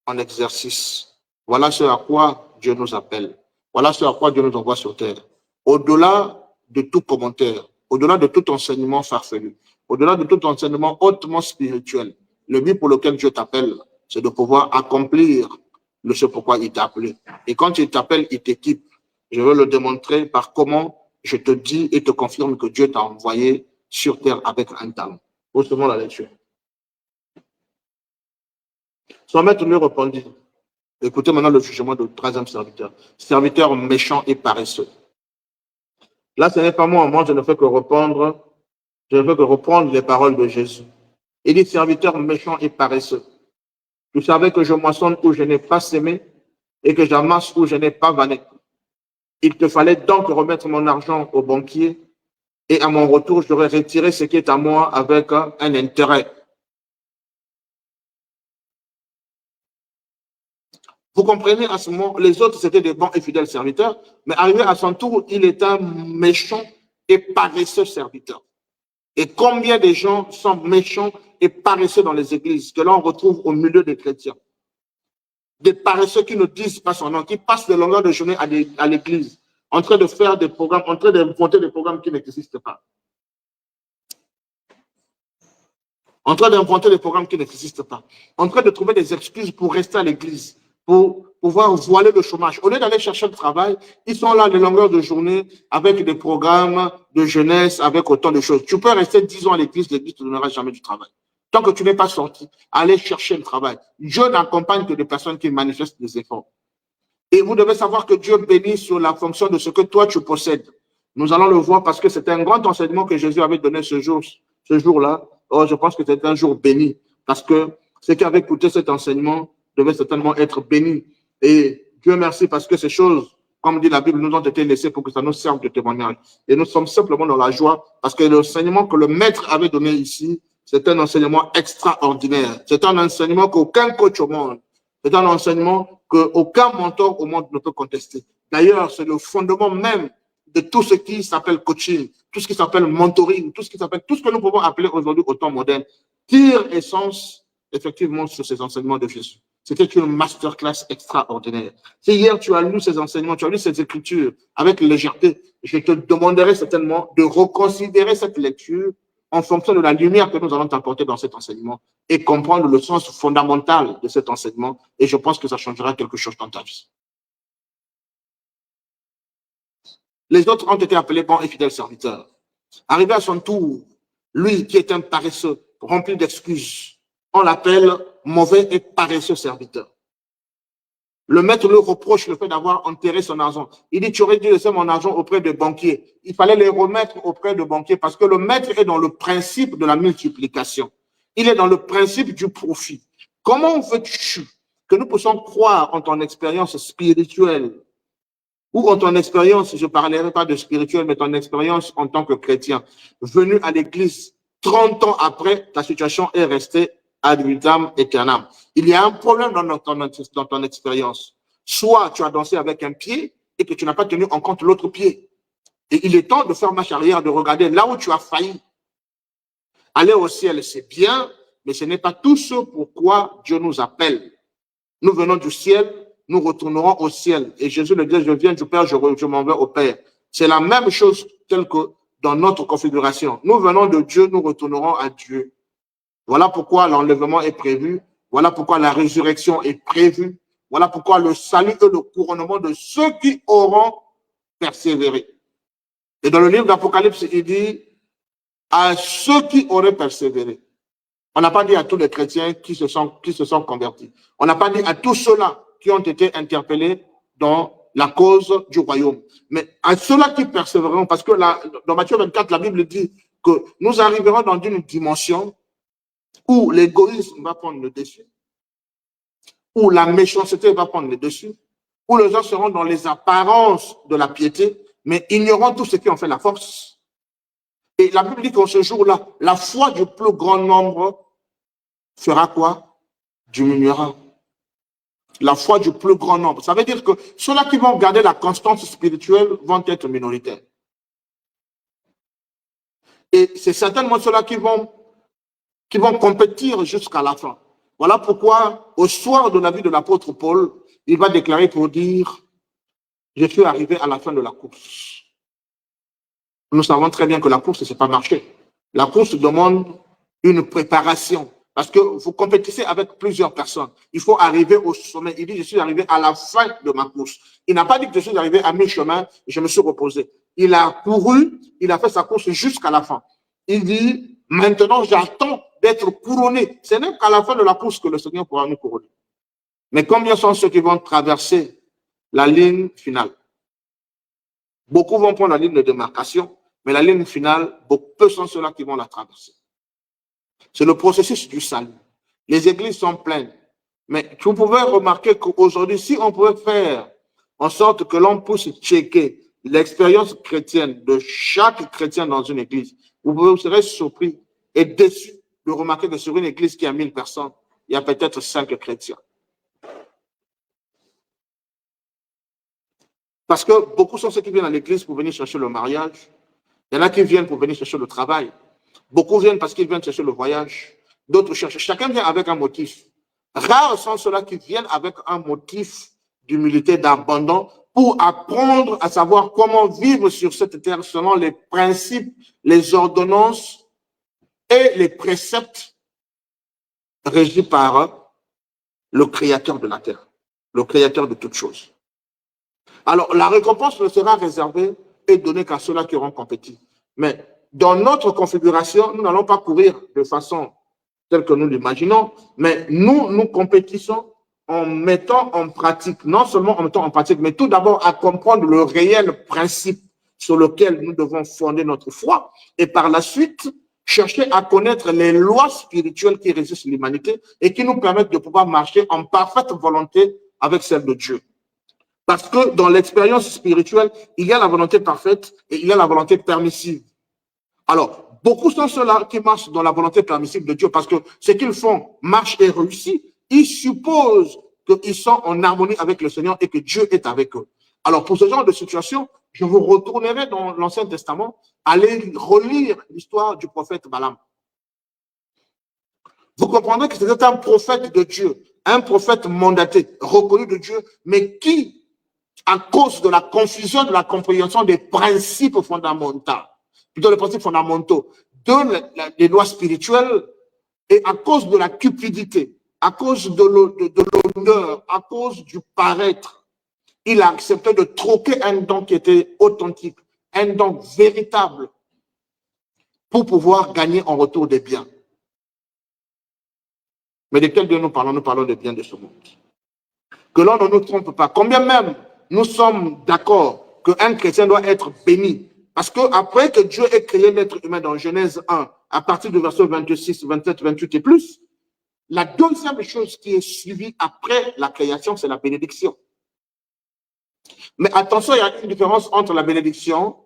[SPEAKER 1] en exercice. Voilà ce à quoi Dieu nous appelle. Voilà ce à quoi Dieu nous envoie sur terre. Au-delà de tout commentaire, au-delà de tout enseignement farfelu, au-delà de tout enseignement hautement spirituel, le but pour lequel Dieu t'appelle, c'est de pouvoir accomplir ce pourquoi il t'a appelé. Et quand il t'appelle, il t'équipe. Je veux le démontrer par comment je te dis et te confirme que Dieu t'a envoyé sur terre avec un talent. Justement la lecture. Son maître lui répondit, écoutez maintenant le jugement du 3e serviteur. Serviteur méchant et paresseux. Là, ce n'est pas moi, je ne fais que reprendre les paroles de Jésus. Il dit, serviteur méchant et paresseux. Tu savais que je moissonne où je n'ai pas sémé et que j'amasse où je n'ai pas vanné. Il te fallait donc remettre mon argent au banquier et à mon retour, j'aurais retiré ce qui est à moi avec un intérêt. Vous comprenez, à ce moment, les autres, c'était des bons et fidèles serviteurs, mais arrivé à son tour, il est un méchant et paresseux serviteur. Et combien de gens sont méchants et paresseux dans les églises, que l'on retrouve au milieu des chrétiens. Des paresseux qui ne disent pas son nom, qui passent de longueurs de journée à l'église, en train de faire des programmes, en train d'inventer des programmes qui n'existent pas. En train d'inventer des programmes qui n'existent pas. En train de trouver des excuses pour rester à l'église, pour pouvoir voiler le chômage. Au lieu d'aller chercher le travail, ils sont là de longueurs de journée avec des programmes de jeunesse, avec autant de choses. Tu peux rester 10 ans à l'église ne te donnera jamais du travail. Tant que tu n'es pas sorti, aller chercher le travail. Dieu n'accompagne que des personnes qui manifestent des efforts. Et vous devez savoir que Dieu bénit sur la fonction de ce que toi tu possèdes. Nous allons le voir parce que c'est un grand enseignement que Jésus avait donné ce jour-là. Oh, je pense que c'est un jour béni parce que ceux qui avaient écouté cet enseignement devaient certainement être bénis. Et Dieu merci parce que ces choses, comme dit la Bible, nous ont été laissées pour que ça nous serve de témoignage. Et nous sommes simplement dans la joie parce que l'enseignement que le maître avait donné ici, c'est un enseignement extraordinaire. C'est un enseignement qu'aucun coach au monde, c'est un enseignement qu'aucun mentor au monde ne peut contester. D'ailleurs, c'est le fondement même de tout ce qui s'appelle coaching, tout ce qui s'appelle mentoring, tout ce que nous pouvons appeler aujourd'hui au temps moderne, tire essence effectivement sur ces enseignements de Jésus. C'était une masterclass extraordinaire. Si hier tu as lu ces enseignements, tu as lu ces écritures avec légèreté, je te demanderai certainement de reconsidérer cette lecture en fonction de la lumière que nous allons t'apporter dans cet enseignement et comprendre le sens fondamental de cet enseignement. Et je pense que ça changera quelque chose dans ta vie. Les autres ont été appelés bons et fidèles serviteurs. Arrivé à son tour, lui qui est un paresseux, rempli d'excuses, on l'appelle mauvais et paresseux serviteur. Le maître lui reproche le fait d'avoir enterré son argent. Il dit, tu aurais dû laisser mon argent auprès des banquiers. Il fallait les remettre auprès des banquiers parce que le maître est dans le principe de la multiplication. Il est dans le principe du profit. Comment veux-tu que nous puissions croire en ton expérience spirituelle ou en ton expérience, je ne parlerai pas de spirituel, mais ton expérience en tant que chrétien, venu à l'église 30 ans après, ta situation est restée ad vitam aeternam. Il y a un problème dans ton expérience. Soit tu as dansé avec un pied et que tu n'as pas tenu en compte l'autre pied. Et il est temps de faire marche arrière, de regarder là où tu as failli. Aller au ciel, c'est bien, mais ce n'est pas tout ce pourquoi Dieu nous appelle. Nous venons du ciel, nous retournerons au ciel. Et Jésus le dit, je viens du Père, je m'en vais au Père. C'est la même chose telle que dans notre configuration. Nous venons de Dieu, nous retournerons à Dieu. Voilà pourquoi l'enlèvement est prévu. Voilà pourquoi la résurrection est prévue. Voilà pourquoi le salut et le couronnement de ceux qui auront persévéré. Et dans le livre d'Apocalypse, il dit à ceux qui auraient persévéré. On n'a pas dit à tous les chrétiens qui se sont convertis. On n'a pas dit à tous ceux-là qui ont été interpellés dans la cause du royaume. Mais à ceux-là qui persévéreront, parce que dans Matthieu 24, la Bible dit que nous arriverons dans une dimension où l'égoïsme va prendre le dessus, où la méchanceté va prendre le dessus, où les gens seront dans les apparences de la piété, mais ignorant tout ce qui en fait la force. Et la Bible dit qu'en ce jour-là, la foi du plus grand nombre fera quoi? Diminuera. La foi du plus grand nombre. Ça veut dire que ceux-là qui vont garder la constance spirituelle vont être minoritaires. Et c'est certainement ceux-là qui vont compétir jusqu'à la fin. Voilà pourquoi, au soir de la vie de l'apôtre Paul, il va déclarer pour dire, je suis arrivé à la fin de la course. Nous savons très bien que la course, ce n'est pas marcher. La course demande une préparation. Parce que vous compétissez avec plusieurs personnes. Il faut arriver au sommet. Il dit, je suis arrivé à la fin de ma course. Il n'a pas dit que je suis arrivé à mi-chemin, je me suis reposé. Il a couru, il a fait sa course jusqu'à la fin. Il dit, maintenant j'attends d'être couronné. Ce n'est qu'à la fin de la course que le Seigneur pourra nous couronner. Mais combien sont ceux qui vont traverser la ligne finale? Beaucoup vont prendre la ligne de démarcation, mais la ligne finale, peu sont ceux-là qui vont la traverser. C'est le processus du salut. Les églises sont pleines. Mais vous pouvez remarquer qu'aujourd'hui, si on pouvait faire en sorte que l'on puisse checker l'expérience chrétienne de chaque chrétien dans une église, vous serez surpris et déçu de remarquer que sur une église qui a 1000 personnes, il y a peut-être 5 chrétiens. Parce que beaucoup sont ceux qui viennent à l'église pour venir chercher le mariage. Il y en a qui viennent pour venir chercher le travail. Beaucoup viennent parce qu'ils viennent chercher le voyage. D'autres cherchent. Chacun vient avec un motif. Rares sont ceux-là qui viennent avec un motif d'humilité, d'abandon, pour apprendre à savoir comment vivre sur cette terre selon les principes, les ordonnances et les préceptes régis par le Créateur de la terre, le Créateur de toutes choses. Alors, la récompense ne sera réservée et donnée qu'à ceux-là qui auront compétit. Mais dans notre configuration, nous n'allons pas courir de façon telle que nous l'imaginons, mais nous compétissons en mettant en pratique, non seulement en mettant en pratique, mais tout d'abord à comprendre le réel principe sur lequel nous devons fonder notre foi, et par la suite, chercher à connaître les lois spirituelles qui régissent l'humanité et qui nous permettent de pouvoir marcher en parfaite volonté avec celle de Dieu. Parce que dans l'expérience spirituelle, il y a la volonté parfaite et il y a la volonté permissive. Alors, beaucoup sont ceux-là qui marchent dans la volonté permissive de Dieu parce que ce qu'ils font marche et réussit. Ils supposent qu'ils sont en harmonie avec le Seigneur et que Dieu est avec eux. Alors, pour ce genre de situation, je vous retournerai dans l'Ancien Testament, allez relire l'histoire du prophète Balaam. Vous comprendrez que c'était un prophète de Dieu, un prophète mandaté, reconnu de Dieu, mais qui, à cause de la confusion, de la compréhension des principes fondamentaux, plutôt les principes fondamentaux des lois spirituelles, et à cause de la cupidité, à cause de l'honneur, à cause du paraître, il a accepté de troquer un don qui était authentique, un don véritable, pour pouvoir gagner en retour des biens. Mais de quel Dieu nous parlons? Nous parlons des biens de ce monde. Que l'on ne nous trompe pas. Combien même nous sommes d'accord qu'un chrétien doit être béni. Parce qu'après que Dieu ait créé l'être humain dans Genèse 1, à partir du verset 26, 27, 28 et plus, la deuxième chose qui est suivie après la création, c'est la bénédiction. Mais attention, il y a une différence entre la bénédiction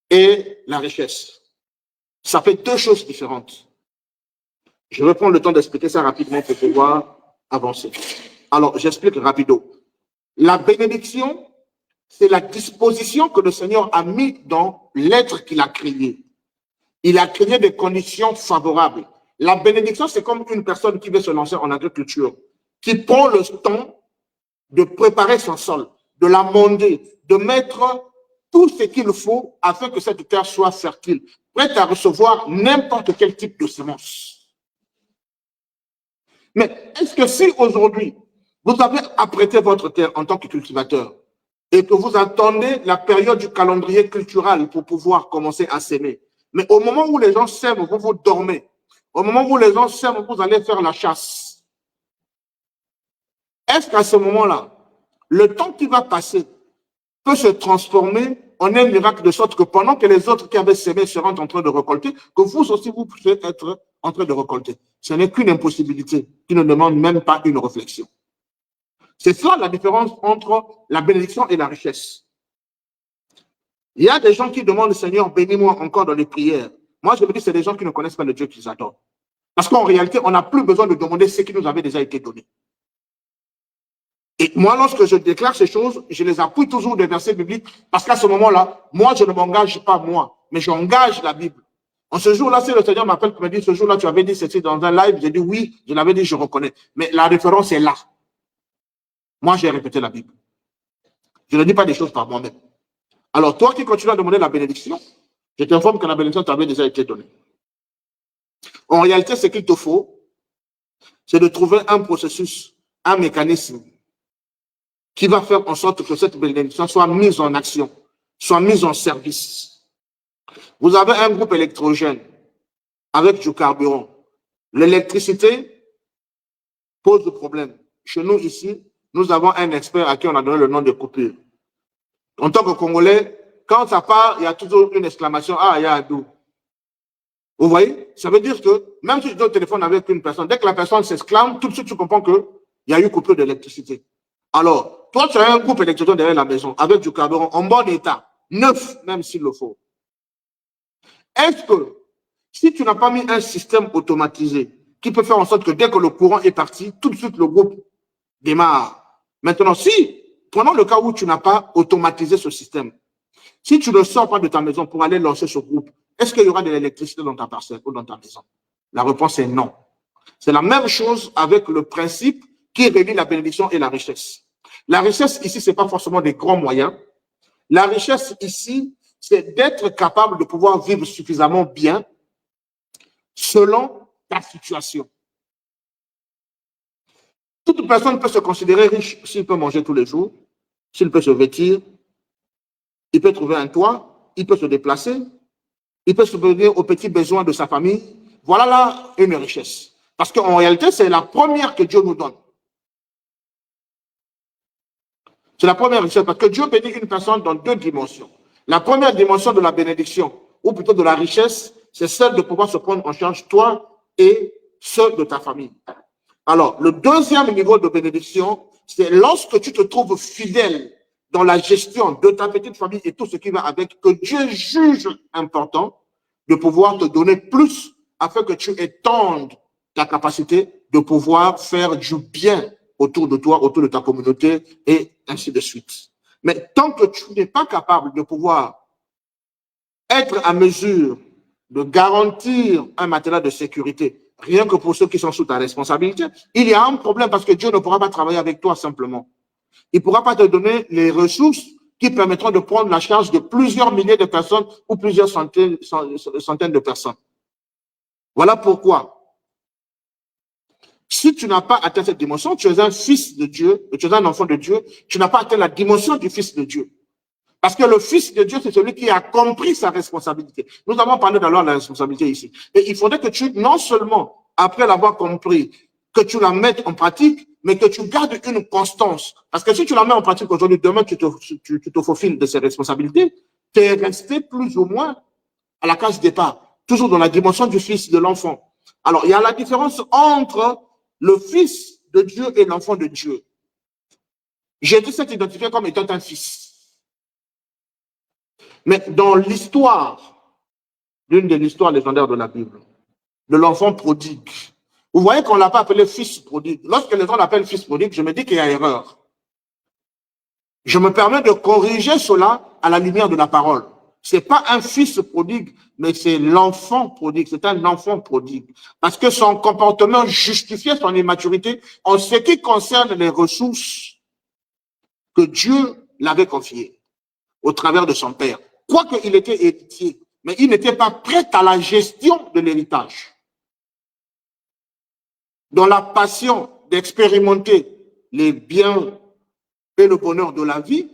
[SPEAKER 1] et la richesse. Ça fait deux choses différentes. Je vais prendre le temps d'expliquer ça rapidement pour pouvoir avancer. Alors, j'explique rapido. La bénédiction, c'est la disposition que le Seigneur a mis dans l'être qu'il a créé. Il a créé des conditions favorables. La bénédiction, c'est comme une personne qui veut se lancer en agriculture, qui prend le temps de préparer son sol, de l'amender, de mettre tout ce qu'il faut afin que cette terre soit fertile, prête à recevoir n'importe quel type de semence. Mais est-ce que si aujourd'hui, vous avez apprêté votre terre en tant que cultivateur et que vous attendez la période du calendrier culturel pour pouvoir commencer à s'aimer, mais au moment où les gens sèment, vous dormez, au moment où les gens sèment, vous allez faire la chasse, est-ce qu'à ce moment-là, le temps qui va passer peut se transformer en un miracle de sorte que pendant que les autres qui avaient sémé seront en train de récolter, que vous aussi, vous puissiez être en train de récolter. Ce n'est qu'une impossibilité qui ne demande même pas une réflexion. C'est ça la différence entre la bénédiction et la richesse. Il y a des gens qui demandent au Seigneur, bénis-moi encore dans les prières. Moi, je me dis, c'est des gens qui ne connaissent pas le Dieu qu'ils adorent. Parce qu'en réalité, on n'a plus besoin de demander ce qui nous avait déjà été donné. Et moi, lorsque je déclare ces choses, je les appuie toujours des versets bibliques parce qu'à ce moment-là, moi, je ne m'engage pas moi, mais j'engage la Bible. En ce jour-là, si le Seigneur m'appelle pour me dire, ce jour-là, tu avais dit ceci dans un live, j'ai dit oui, je l'avais dit, je reconnais. Mais la référence est là. Moi, j'ai répété la Bible. Je ne dis pas des choses par moi-même. Alors, toi qui continues à demander la bénédiction, je t'informe que la bénédiction t'avait déjà été donnée. En réalité, ce qu'il te faut, c'est de trouver un processus, un mécanisme qui va faire en sorte que cette bénédiction soit mise en action, soit mise en service. Vous avez un groupe électrogène avec du carburant. L'électricité pose problème. Chez nous, ici, nous avons un expert à qui on a donné le nom de coupure. En tant que Congolais, quand ça part, il y a toujours une exclamation, ah, il y a un doux. Vous voyez? Ça veut dire que même si tu es au téléphone avec une personne, dès que la personne s'exclame, tout de suite, tu comprends qu'il y a eu coupure d'électricité. Alors, toi, tu as un groupe électrogène derrière la maison avec du carburant en bon état, neuf, même s'il le faut. Est-ce que si tu n'as pas mis un système automatisé qui peut faire en sorte que dès que le courant est parti, tout de suite le groupe démarre. Maintenant, si, prenons le cas où tu n'as pas automatisé ce système, si tu ne sors pas de ta maison pour aller lancer ce groupe, est-ce qu'il y aura de l'électricité dans ta parcelle ou dans ta maison? La réponse est non. C'est la même chose avec le principe qui relie la bénédiction et la richesse. La richesse ici, ce n'est pas forcément des grands moyens. La richesse ici, c'est d'être capable de pouvoir vivre suffisamment bien selon ta situation. Toute personne peut se considérer riche s'il peut manger tous les jours, s'il peut se vêtir, il peut trouver un toit, il peut se déplacer, il peut subvenir aux petits besoins de sa famille. Voilà là une richesse. Parce qu'en réalité, c'est la première que Dieu nous donne. C'est la première richesse parce que Dieu bénit une personne dans deux dimensions. La première dimension de la bénédiction, ou plutôt de la richesse, c'est celle de pouvoir se prendre en charge toi et ceux de ta famille. Alors, le deuxième niveau de bénédiction, c'est lorsque tu te trouves fidèle dans la gestion de ta petite famille et tout ce qui va avec, que Dieu juge important de pouvoir te donner plus afin que tu étendes ta capacité de pouvoir faire du bien autour de toi, autour de ta communauté et ainsi de suite. Mais tant que tu n'es pas capable de pouvoir être à mesure de garantir un matériel de sécurité, rien que pour ceux qui sont sous ta responsabilité, il y a un problème parce que Dieu ne pourra pas travailler avec toi simplement. Il ne pourra pas te donner les ressources qui permettront de prendre la charge de plusieurs milliers de personnes ou plusieurs centaines de personnes. Voilà pourquoi, si tu n'as pas atteint cette dimension, tu es un fils de Dieu, tu es un enfant de Dieu, tu n'as pas atteint la dimension du fils de Dieu. Parce que le fils de Dieu, c'est celui qui a compris sa responsabilité. Nous avons parlé de la responsabilité ici. Et il faudrait que tu, non seulement, après l'avoir compris, que tu la mettes en pratique, mais que tu gardes une constance. Parce que si tu la mets en pratique aujourd'hui, demain, tu te faufiles de ces responsabilités, tu es resté plus ou moins à la case départ, toujours dans la dimension du fils de l'enfant. Alors, il y a la différence entre le fils de Dieu et l'enfant de Dieu. Jésus s'est identifié comme étant un fils. Mais dans l'histoire, l'une des histoires légendaires de la Bible, de l'enfant prodigue, vous voyez qu'on ne l'a pas appelé fils prodigue. Lorsque les gens l'appellent fils prodigue, je me dis qu'il y a erreur. Je me permets de corriger cela à la lumière de la parole. Ce n'est pas un fils prodigue, mais c'est l'enfant prodigue. C'est un enfant prodigue. Parce que son comportement justifiait son immaturité en ce qui concerne les ressources que Dieu l'avait confiées au travers de son père. Quoique il était héritier, mais il n'était pas prêt à la gestion de l'héritage. Dans la passion d'expérimenter les biens et le bonheur de la vie,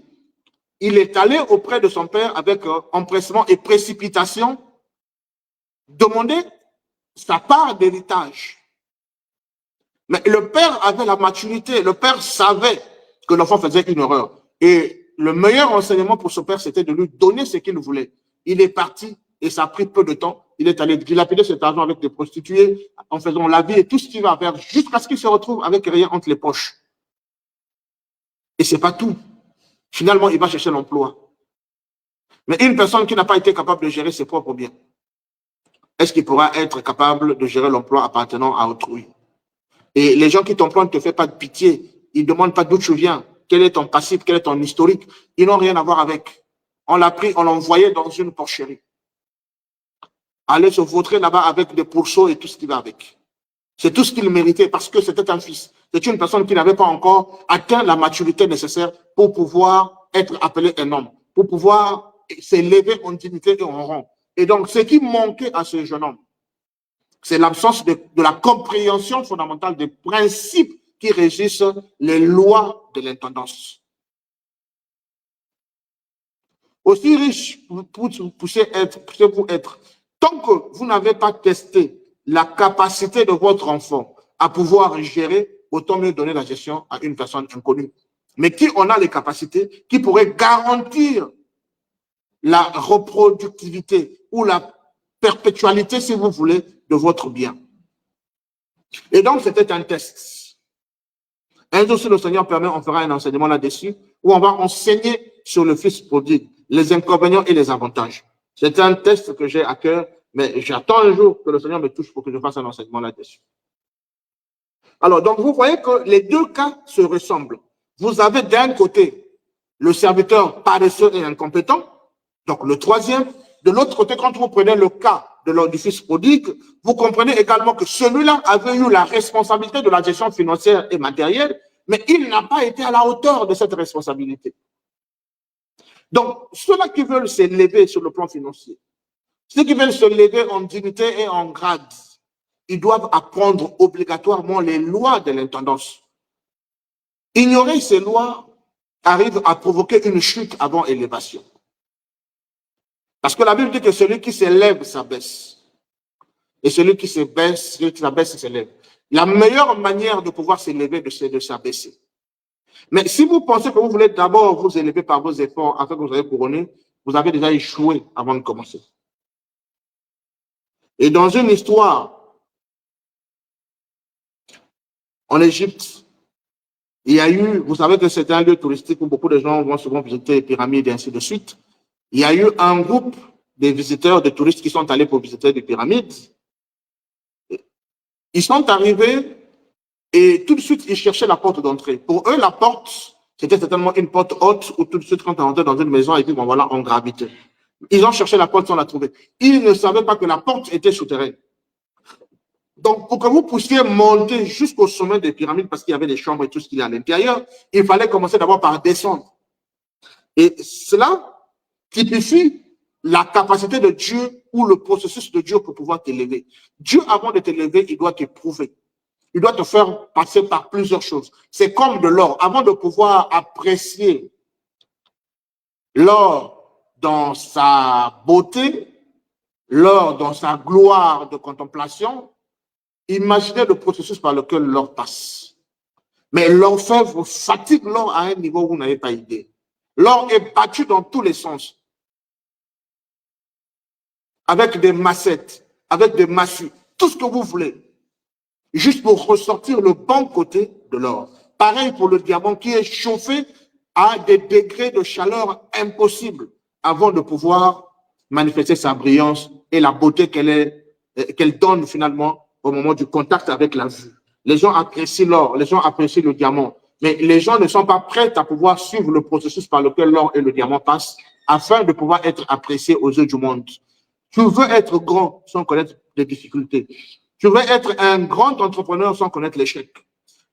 [SPEAKER 1] il est allé auprès de son père avec empressement et précipitation, demander sa part d'héritage. Mais le père avait la maturité, le père savait que l'enfant faisait une erreur. Et le meilleur enseignement pour son père, c'était de lui donner ce qu'il voulait. Il est parti et ça a pris peu de temps. Il est allé dilapider cet argent avec des prostituées, en faisant la vie et tout ce qu'il va faire, jusqu'à ce qu'il se retrouve avec rien entre les poches. Et ce n'est pas tout. Finalement, il va chercher l'emploi. Mais une personne qui n'a pas été capable de gérer ses propres biens, est-ce qu'il pourra être capable de gérer l'emploi appartenant à autrui? Et les gens qui t'emploient ne te font pas de pitié Ils ne demandent pas d'où tu viens, quel est ton passif, quel est ton historique. Ils n'ont rien à voir avec. On l'a pris, on l'a envoyé dans une porcherie. Aller se vautrer là-bas avec des pourceaux et tout ce qui va avec. C'est tout ce qu'il méritait parce que c'était un fils. C'est une personne qui n'avait pas encore atteint la maturité nécessaire pour pouvoir être appelé un homme, pour pouvoir s'élever en dignité et en rang. Et donc, ce qui manquait à ce jeune homme, c'est l'absence de la compréhension fondamentale des principes qui régissent les lois de l'intendance. Aussi riche puissiez-vous être, tant que vous n'avez pas testé la capacité de votre enfant à pouvoir gérer, autant mieux donner la gestion à une personne inconnue. Mais qui en a les capacités, qui pourrait garantir la reproductivité ou la perpétualité, si vous voulez, de votre bien. Et donc, c'était un test. Un jour, si le Seigneur permet, on fera un enseignement là-dessus, où on va enseigner sur le fils prodigue, les inconvénients et les avantages. C'est un test que j'ai à cœur, mais j'attends un jour que le Seigneur me touche pour que je fasse un enseignement là-dessus. Alors, donc, vous voyez que les deux cas se ressemblent. Vous avez d'un côté le serviteur paresseux et incompétent, donc le troisième. De l'autre côté, quand vous prenez le cas du fils prodigue, vous comprenez également que celui-là avait eu la responsabilité de la gestion financière et matérielle, mais il n'a pas été à la hauteur de cette responsabilité. Donc, ceux-là qui veulent s'élever sur le plan financier, ceux qui veulent se lever en dignité et en grade, ils doivent apprendre obligatoirement les lois de l'intendance. Ignorer ces lois arrive à provoquer une chute avant élévation. Parce que la Bible dit que celui qui s'élève s'abaisse. Et celui qui s'abaisse, s'élève. La meilleure manière de pouvoir s'élever, c'est de s'abaisser. Mais si vous pensez que vous voulez d'abord vous élever par vos efforts afin que vous soyez couronné, vous avez déjà échoué avant de commencer. Et dans une histoire, en Égypte, il y a eu, vous savez que c'est un lieu touristique où beaucoup de gens vont souvent visiter les pyramides et ainsi de suite. Il y a eu un groupe de visiteurs, de touristes qui sont allés pour visiter les pyramides. Ils sont arrivés et tout de suite, ils cherchaient la porte d'entrée. Pour eux, la porte, c'était certainement une porte haute où tout de suite, quand on entrait dans une maison, et puis bon, voilà, on gravitait. Ils ont cherché la porte sans la trouver. Ils ne savaient pas que la porte était souterraine. Donc, pour que vous puissiez monter jusqu'au sommet des pyramides, parce qu'il y avait des chambres et tout ce qu'il y a à l'intérieur, il fallait commencer d'abord par descendre. Et cela typifie la capacité de Dieu ou le processus de Dieu pour pouvoir t'élever. Dieu, avant de t'élever, il doit t'éprouver. Il doit te faire passer par plusieurs choses. C'est comme de l'or. Avant de pouvoir apprécier l'or dans sa beauté, l'or dans sa gloire de contemplation, imaginez le processus par lequel l'or passe. Mais l'orfèvre fatigue l'or à un niveau où vous n'avez pas idée. L'or est battu dans tous les sens. Avec des massettes, avec des massues, tout ce que vous voulez. Juste pour ressortir le bon côté de l'or. Pareil pour le diamant qui est chauffé à des degrés de chaleur impossibles avant de pouvoir manifester sa brillance et la beauté qu'elle donne finalement au moment du contact avec la vue. Les gens apprécient l'or, les gens apprécient le diamant, mais les gens ne sont pas prêts à pouvoir suivre le processus par lequel l'or et le diamant passent afin de pouvoir être appréciés aux yeux du monde. Tu veux être grand sans connaître les difficultés. Tu veux être un grand entrepreneur sans connaître l'échec.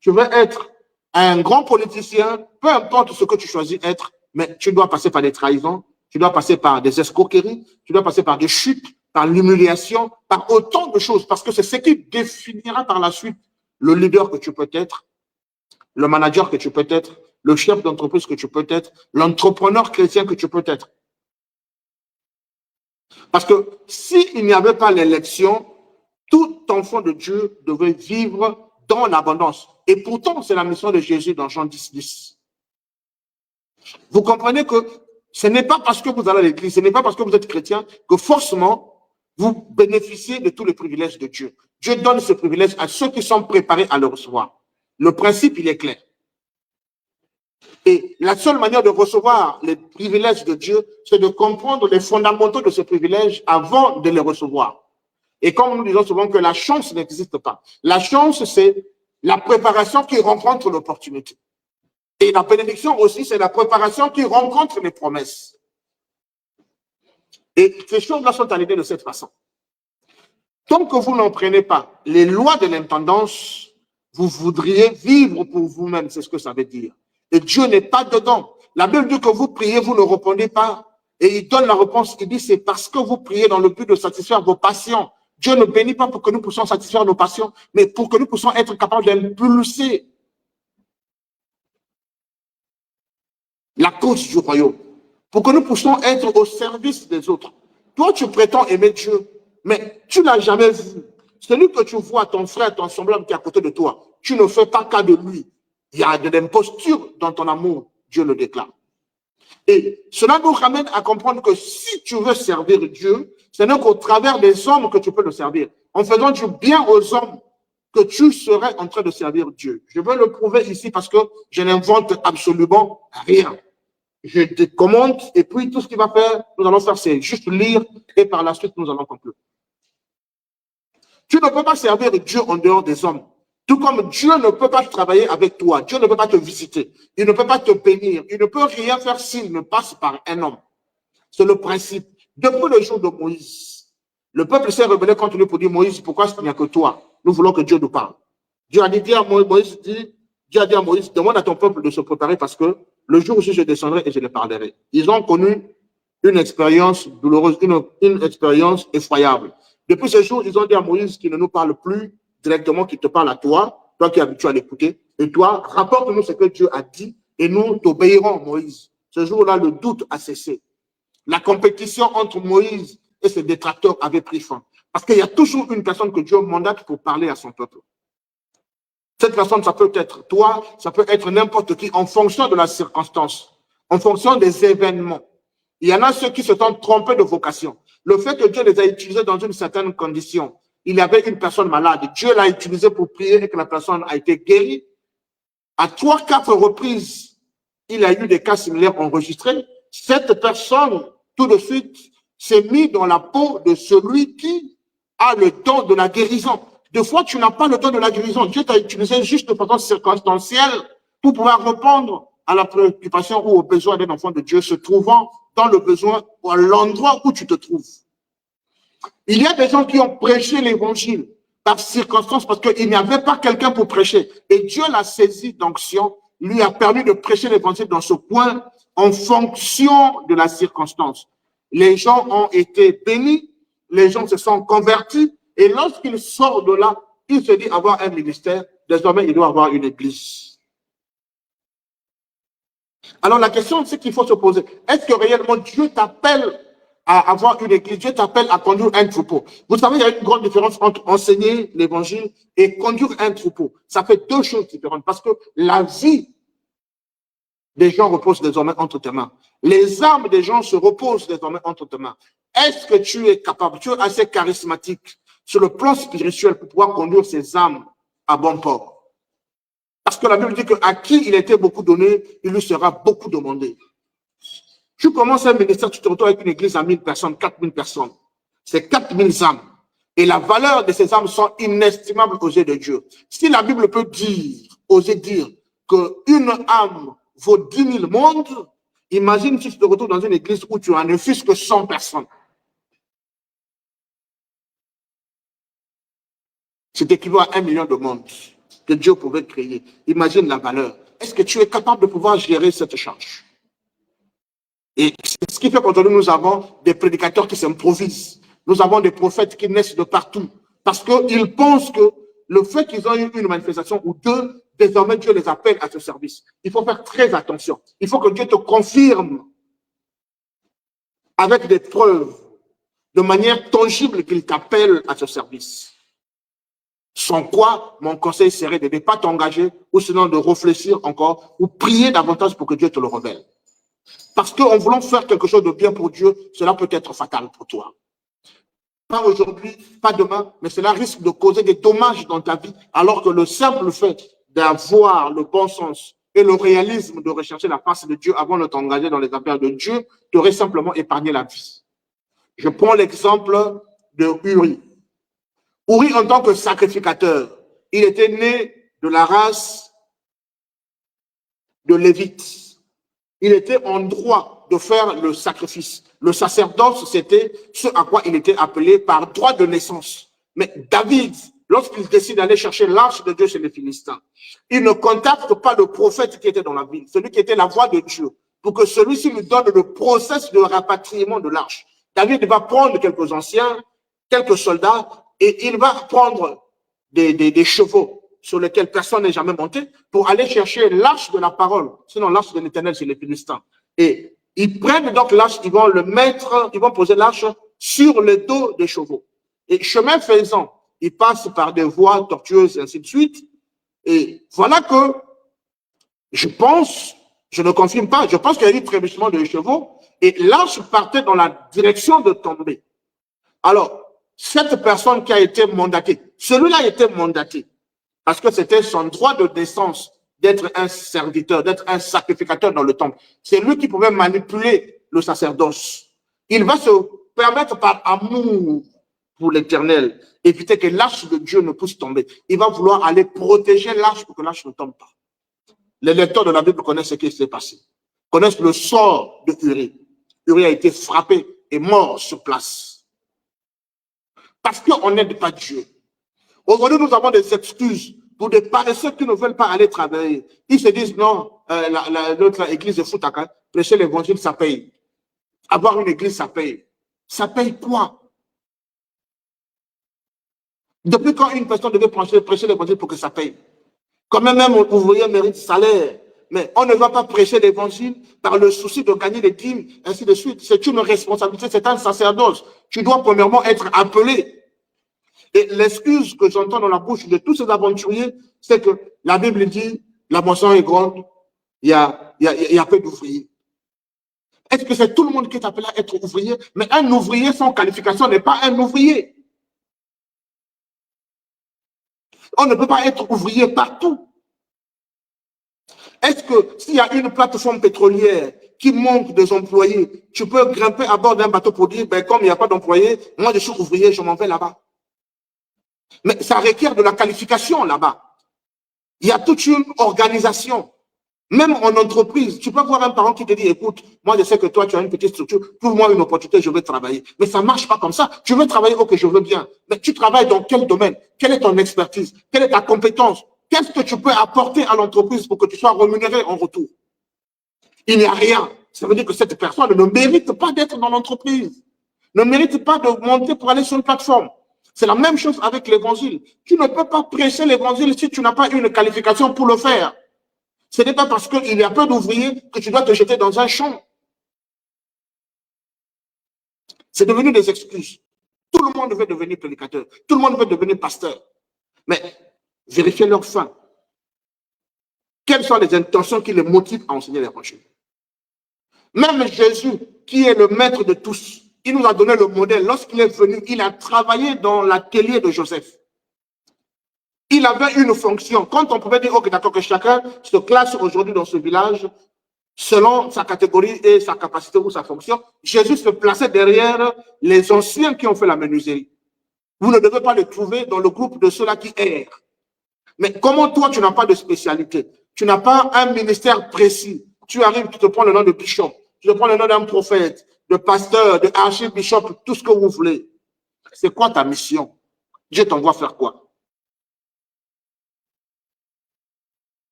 [SPEAKER 1] Tu veux être un grand politicien, peu importe ce que tu choisis être, mais tu dois passer par des trahisons, tu dois passer par des escroqueries, tu dois passer par des chutes, par l'humiliation, par autant de choses, parce que c'est ce qui définira par la suite le leader que tu peux être, le manager que tu peux être, le chef d'entreprise que tu peux être, l'entrepreneur chrétien que tu peux être. Parce que s'il n'y avait pas l'élection, tout enfant de Dieu devait vivre dans l'abondance. Et pourtant, c'est la mission de Jésus dans Jean 10, 10. Vous comprenez que ce n'est pas parce que vous allez à l'église, ce n'est pas parce que vous êtes chrétien que forcément vous bénéficiez de tous les privilèges de Dieu. Dieu donne ce privilège à ceux qui sont préparés à le recevoir. Le principe, il est clair. Et la seule manière de recevoir les privilèges de Dieu, c'est de comprendre les fondamentaux de ce privilège avant de les recevoir. Et comme nous disons souvent que la chance n'existe pas. La chance, c'est la préparation qui rencontre l'opportunité. Et la bénédiction aussi, c'est la préparation qui rencontre les promesses. Et ces choses-là sont alignées de cette façon. Tant que vous n'en prenez pas les lois de l'intendance, vous voudriez vivre pour vous-même, c'est ce que ça veut dire. Et Dieu n'est pas dedans. La Bible dit que vous priez, vous ne répondez pas. Et il donne la réponse, il dit c'est parce que vous priez dans le but de satisfaire vos passions. Dieu ne bénit pas pour que nous puissions satisfaire nos passions, mais pour que nous puissions être capables d'impulser la cause du royaume, pour que nous puissions être au service des autres. Toi, tu prétends aimer Dieu, mais tu n'as jamais vu. Celui que tu vois, ton frère, ton semblable qui est à côté de toi, tu ne fais pas cas de lui. Il y a de l'imposture dans ton amour, Dieu le déclare. Et cela nous ramène à comprendre que si tu veux servir Dieu, ce n'est qu'au travers des hommes que tu peux le servir. En faisant du bien aux hommes, que tu serais en train de servir Dieu. Je veux le prouver ici parce que je n'invente absolument rien. Je te commande et puis tout ce qu'il va faire, nous allons faire, c'est juste lire et par la suite, nous allons conclure. Tu ne peux pas servir Dieu en dehors des hommes. Tout comme Dieu ne peut pas travailler avec toi. Dieu ne peut pas te visiter. Il ne peut pas te bénir. Il ne peut rien faire s'il ne passe par un homme. C'est le principe. Depuis le jour de Moïse, le peuple s'est rebellé contre lui pour dire, Moïse, pourquoi il n'y a que toi? Nous voulons que Dieu nous parle. Dieu a dit à Moïse, Dieu a dit à Moïse, demande à ton peuple de se préparer parce que le jour où je descendrai et je les parlerai. Ils ont connu une expérience douloureuse, une expérience effroyable. Depuis ce jour, ils ont dit à Moïse qu'il ne nous parle plus directement, qu'il te parle à toi, toi qui es habitué à l'écouter. Et toi, rapporte-nous ce que Dieu a dit et nous t'obéirons, Moïse. Ce jour-là, le doute a cessé. La compétition entre Moïse et ses détracteurs avait pris fin. Parce qu'il y a toujours une personne que Dieu mandate pour parler à son peuple. Cette personne, ça peut être toi, ça peut être n'importe qui, en fonction de la circonstance, en fonction des événements. Il y en a ceux qui se sont trompés de vocation. Le fait que Dieu les a utilisés dans une certaine condition, il y avait une personne malade, Dieu l'a utilisé pour prier et que la personne a été guérie. À 3-4 reprises, il y a eu des cas similaires enregistrés. Cette personne, tout de suite, s'est mise dans la peau de celui qui a le don de la guérison. Des fois, tu n'as pas le don de la guérison. Dieu t'a utilisé juste de façon circonstancielle pour pouvoir répondre à la préoccupation ou au besoin d'un enfant de Dieu se trouvant dans le besoin ou à l'endroit où tu te trouves. Il y a des gens qui ont prêché l'évangile par circonstance parce qu'il n'y avait pas quelqu'un pour prêcher. Et Dieu l'a saisi d'onction, lui a permis de prêcher l'évangile dans ce point en fonction de la circonstance. Les gens ont été bénis, les gens se sont convertis et lorsqu'il sort de là, il se dit avoir un ministère, désormais il doit avoir une église. Alors la question, c'est qu'il faut se poser, est-ce que réellement Dieu t'appelle à avoir une église, Dieu t'appelle à conduire un troupeau? Vous savez, il y a une grande différence entre enseigner l'évangile et conduire un troupeau. Ça fait deux choses différentes parce que la vie des gens repose désormais entre tes mains. Les âmes des gens se reposent désormais entre tes mains. Est-ce que tu es capable, tu es assez charismatique sur le plan spirituel pour pouvoir conduire ces âmes à bon port? Parce que la Bible dit qu'à qui il était beaucoup donné, il lui sera beaucoup demandé. Tu commences un ministère, tu te retrouves avec une église à 1000 personnes, 4000 personnes. C'est 4000 âmes. Et la valeur de ces âmes sont inestimables aux yeux de Dieu. Si la Bible peut dire, oser dire qu'une âme vaut 10 000 mondes, imagine si tu te retrouves dans une église où tu as ne fût-ce que 100 personnes. C'est équivalent à 1 million de mondes que Dieu pouvait créer. Imagine la valeur. Est-ce que tu es capable de pouvoir gérer cette charge? Et c'est ce qui fait qu'aujourd'hui, nous avons des prédicateurs qui s'improvisent. Nous avons des prophètes qui naissent de partout. Parce qu'ils pensent que le fait qu'ils ont eu une manifestation ou deux, désormais Dieu les appelle à ce service. Il faut faire très attention. Il faut que Dieu te confirme avec des preuves, de manière tangible qu'il t'appelle à ce service. Sans quoi, mon conseil serait de ne pas t'engager ou sinon de réfléchir encore ou prier davantage pour que Dieu te le révèle. Parce qu'en voulant faire quelque chose de bien pour Dieu, cela peut être fatal pour toi. Pas aujourd'hui, pas demain, mais cela risque de causer des dommages dans ta vie, alors que le simple fait d'avoir le bon sens et le réalisme de rechercher la face de Dieu avant de t'engager dans les affaires de Dieu t'aurait simplement épargné la vie. Je prends l'exemple de Uri. Uri, en tant que sacrificateur, il était né de la race de Lévite. Il était en droit de faire le sacrifice. Le sacerdoce, c'était ce à quoi il était appelé par droit de naissance. Mais David, lorsqu'il décide d'aller chercher l'arche de Dieu chez les Philistins, il ne contacte pas le prophète qui était dans la ville, celui qui était la voix de Dieu, pour que celui-ci lui donne le processus de rapatriement de l'arche. David va prendre quelques anciens, quelques soldats, et il va prendre des chevaux sur lesquels personne n'est jamais monté pour aller chercher l'arche de la parole, sinon l'arche de l'Éternel chez les Philistins. Et ils prennent donc l'arche, ils vont le mettre, ils vont poser l'arche sur le dos des chevaux. Et chemin faisant, ils passent par des voies tortueuses et ainsi de suite. Et voilà que je pense, je ne confirme pas, je pense qu'il y a eu trébuchement de chevaux et l'arche partait dans la direction de tomber. Alors, cette personne qui a été mandatée, celui-là a été mandaté parce que c'était son droit de naissance d'être un serviteur, d'être un sacrificateur dans le temple. C'est lui qui pouvait manipuler le sacerdoce. Il va se permettre par amour pour l'Éternel, éviter que l'arche de Dieu ne puisse tomber. Il va vouloir aller protéger l'arche pour que l'arche ne tombe pas. Les lecteurs de la Bible connaissent ce qui s'est passé, connaissent le sort de Urie. Urie a été frappé et mort sur place. Parce qu'on n'aide pas Dieu. Aujourd'hui, nous avons des excuses pour des paresseux qui ne veulent pas aller travailler. Ils se disent, non, l'autre église de Foutaka, prêcher l'évangile, ça paye. Avoir une église, ça paye. Ça paye quoi? Depuis quand une personne devait prêcher l'évangile pour que ça paye? Quand même ouvrier mérite salaire. Mais on ne va pas prêcher l'évangile par le souci de gagner des dîmes, ainsi de suite. C'est une responsabilité, c'est un sacerdoce. Tu dois premièrement être appelé. Et l'excuse que j'entends dans la bouche de tous ces aventuriers, c'est que la Bible dit, la moisson est grande, il y a peu d'ouvriers. Est-ce que c'est tout le monde qui est appelé à être ouvrier? Mais un ouvrier sans qualification n'est pas un ouvrier. On ne peut pas être ouvrier partout. Est-ce que s'il y a une plateforme pétrolière qui manque des employés, tu peux grimper à bord d'un bateau pour dire, ben, comme il n'y a pas d'employés, moi je suis ouvrier, je m'en vais là-bas. Mais ça requiert de la qualification là-bas. Il y a toute une organisation. Même en entreprise, tu peux voir un parent qui te dit, écoute, moi je sais que toi tu as une petite structure, trouve-moi une opportunité, je vais travailler. Mais ça ne marche pas comme ça. Tu veux travailler, ok, je veux bien. Mais tu travailles dans quel domaine? Quelle est ton expertise? Quelle est ta compétence? Qu'est-ce que tu peux apporter à l'entreprise pour que tu sois rémunéré en retour? Il n'y a rien. Ça veut dire que cette personne ne mérite pas d'être dans l'entreprise. Ne mérite pas de monter pour aller sur une plateforme. C'est la même chose avec l'évangile. Tu ne peux pas prêcher l'évangile si tu n'as pas une qualification pour le faire. Ce n'est pas parce qu'il y a peu d'ouvriers que tu dois te jeter dans un champ. C'est devenu des excuses. Tout le monde veut devenir prédicateur. Tout le monde veut devenir pasteur. Mais vérifiez leur fin. Quelles sont les intentions qui les motivent à enseigner l'évangile? Même Jésus, qui est le maître de tous, il nous a donné le modèle. Lorsqu'il est venu, il a travaillé dans l'atelier de Joseph. Il avait une fonction. Quand on pouvait dire, ok, d'accord, que chacun se classe aujourd'hui dans ce village, selon sa catégorie et sa capacité ou sa fonction, Jésus se plaçait derrière les anciens qui ont fait la menuiserie. Vous ne devez pas le trouver dans le groupe de ceux-là qui errent. Mais comment toi, tu n'as pas de spécialité? Tu n'as pas un ministère précis. Tu arrives, tu te prends le nom de bishop, tu te prends le nom d'un prophète, de pasteur, de archibishop, tout ce que vous voulez. C'est quoi ta mission? Dieu t'envoie faire quoi?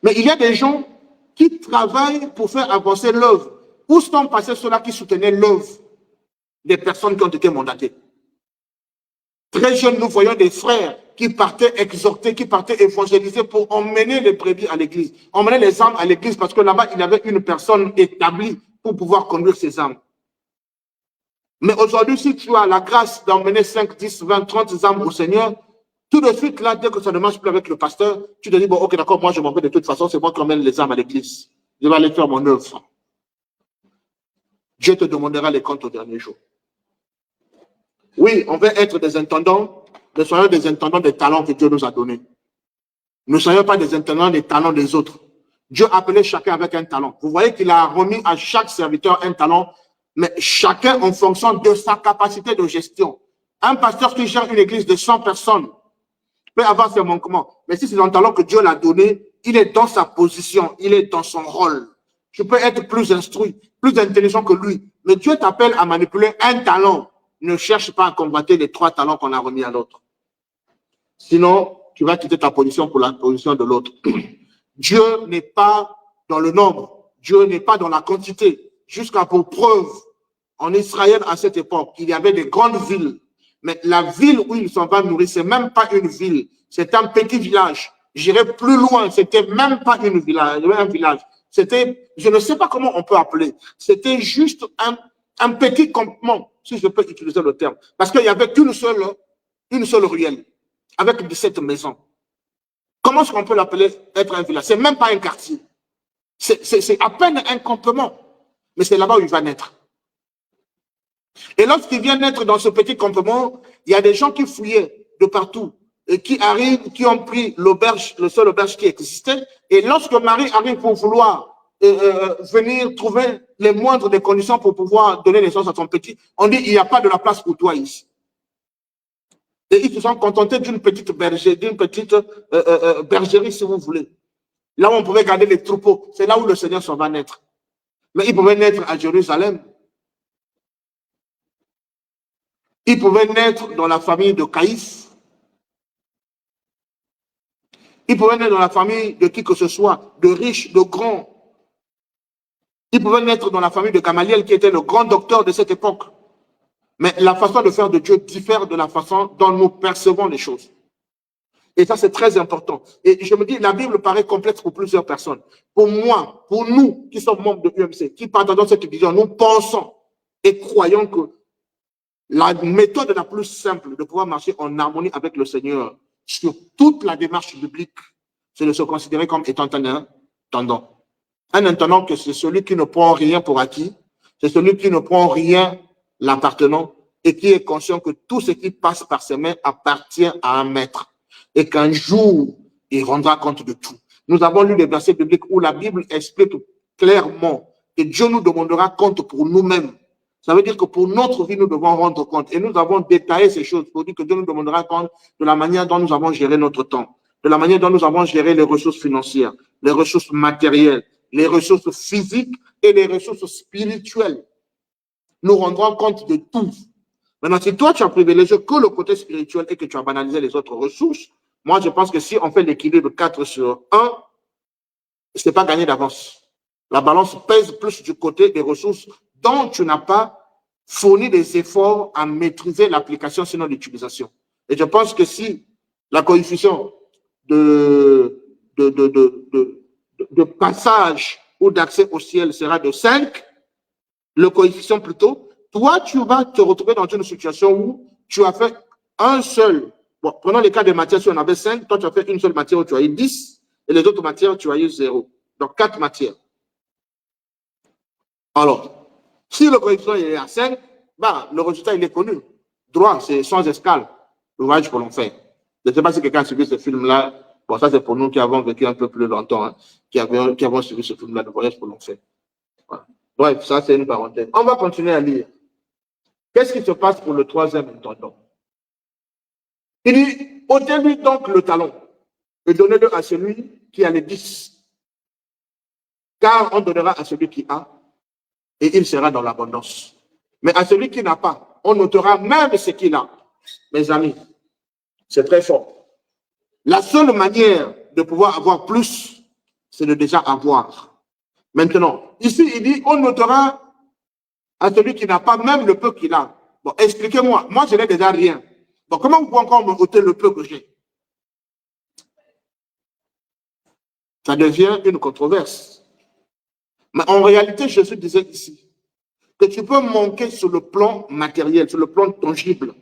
[SPEAKER 1] Mais il y a des gens qui travaillent pour faire avancer l'œuvre. Où sont passés ceux-là qui soutenaient l'œuvre des personnes qui ont été mandatées? Très jeunes, nous voyons des frères qui partaient exhorter, qui partaient évangéliser pour emmener les brebis à l'église, emmener les âmes à l'église parce que là-bas, il y avait une personne établie pour pouvoir conduire ces âmes. Mais aujourd'hui, si tu as la grâce d'emmener 5, 10, 20, 30 âmes au Seigneur, tout de suite, là, dès que ça ne marche plus avec le pasteur, tu te dis, bon, ok, d'accord, moi, je m'en vais de toute façon, c'est moi qui emmène les âmes à l'église. Je vais aller faire mon œuvre. Dieu te demandera les comptes au dernier jour. Oui, on veut être des intendants, mais soyons des intendants des talents que Dieu nous a donnés. Ne soyons pas des intendants des talents des autres. Dieu a appelé chacun avec un talent. Vous voyez qu'il a remis à chaque serviteur un talent, mais chacun en fonction de sa capacité de gestion. Un pasteur qui gère une église de 100 personnes, peut avoir ses manquements. Mais si c'est un talent que Dieu l'a donné, il est dans sa position, il est dans son rôle. Je peux être plus instruit, plus intelligent que lui. Mais Dieu t'appelle à manipuler un talent. Ne cherche pas à convoiter les 3 talents qu'on a remis à l'autre. Sinon, tu vas quitter ta position pour la position de l'autre. Dieu n'est pas dans le nombre. Dieu n'est pas dans la quantité. Jusqu'à pour preuve, en Israël, à cette époque, il y avait des grandes villes. Mais la ville où ils s'en vont nourrir, ce n'est même pas une ville. C'est un petit village. J'irai plus loin, c'était même pas un village. C'était, je ne sais pas comment on peut appeler. C'était juste un petit campement, si je peux utiliser le terme. Parce qu'il n'y avait qu'une seule ruelle, avec 17 maisons. Comment est-ce qu'on peut l'appeler être un village? C'est même pas un quartier. C'est à peine un campement. Mais c'est là-bas où il va naître. Et lorsqu'il vient naître dans ce petit campement, il y a des gens qui fouillaient de partout et qui arrivent, qui ont pris l'auberge, le seul auberge qui existait. Et lorsque Marie arrive pour vouloir venir trouver les moindres des conditions pour pouvoir donner naissance à son petit, on dit il n'y a pas de la place pour toi ici. Et ils se sont contentés d'une petite bergerie, bergerie, si vous voulez. Là où on pouvait garder les troupeaux, c'est là où le Seigneur s'en va naître. Mais il pouvait naître à Jérusalem. Il pouvait naître dans la famille de Caïphe. Il pouvait naître dans la famille de qui que ce soit, de riches, de grands. Il pouvait naître dans la famille de Gamaliel, qui était le grand docteur de cette époque. Mais la façon de faire de Dieu diffère de la façon dont nous percevons les choses. Et ça, c'est très important. Et je me dis, la Bible paraît complexe pour plusieurs personnes. Pour moi, pour nous qui sommes membres de l'UMC, qui partageons cette vision, nous pensons et croyons que la méthode la plus simple de pouvoir marcher en harmonie avec le Seigneur sur toute la démarche biblique, c'est de se considérer comme étant un intendant. Un intendant, que c'est celui qui ne prend rien pour acquis, c'est celui qui ne prend rien l'appartenant et qui est conscient que tout ce qui passe par ses mains appartient à un maître et qu'un jour, il rendra compte de tout. Nous avons lu des versets bibliques où la Bible explique clairement que Dieu nous demandera compte pour nous-mêmes. Ça veut dire que pour notre vie, nous devons rendre compte. Et nous avons détaillé ces choses pour dire que Dieu nous demandera compte de la manière dont nous avons géré notre temps, de la manière dont nous avons géré les ressources financières, les ressources matérielles, les ressources physiques et les ressources spirituelles. Nous rendrons compte de tout. Maintenant, si toi, tu as privilégié que le côté spirituel et que tu as banalisé les autres ressources, moi, je pense que si on fait l'équilibre 4/1, ce n'est pas gagné d'avance. La balance pèse plus du côté des ressources dont tu n'as pas fourni des efforts à maîtriser l'application, sinon l'utilisation. Et je pense que si la coefficient de passage ou d'accès au ciel sera de 5, le coefficient plutôt, toi, tu vas te retrouver dans une situation où tu as fait un seul. Bon, prenons les cas des matières, si on avait 5, toi, tu as fait une seule matière où tu as eu 10, et les autres matières, tu as eu 0. Donc, 4 matières. Alors, si le coefficient est à 5, bah, le résultat, il est connu. Droit, c'est sans escale, le voyage que l'on fait. Je ne sais pas si quelqu'un a suivi ce film-là. Bon, ça, c'est pour nous qui avons vécu un peu plus longtemps, hein, qui avons suivi ce film-là, le voyage que l'on fait. Voilà. Bref, ça, c'est une parenthèse. On va continuer à lire. Qu'est-ce qui se passe pour le 3e intendant? Il dit, ôtez-lui donc le talon et donnez-le à celui qui a les 10. Car on donnera à celui qui a et il sera dans l'abondance. Mais à celui qui n'a pas, on notera même ce qu'il a. Mes amis, c'est très fort. La seule manière de pouvoir avoir plus, c'est de déjà avoir. Maintenant, ici, il dit, on notera à celui qui n'a pas même le peu qu'il a. Bon, expliquez-moi. Moi, je n'ai déjà rien. Bon, comment vous pouvez encore me ôter le peu que j'ai? Ça devient une controverse. Mais en réalité, Jésus disait ici que tu peux manquer sur le plan matériel, sur le plan tangible.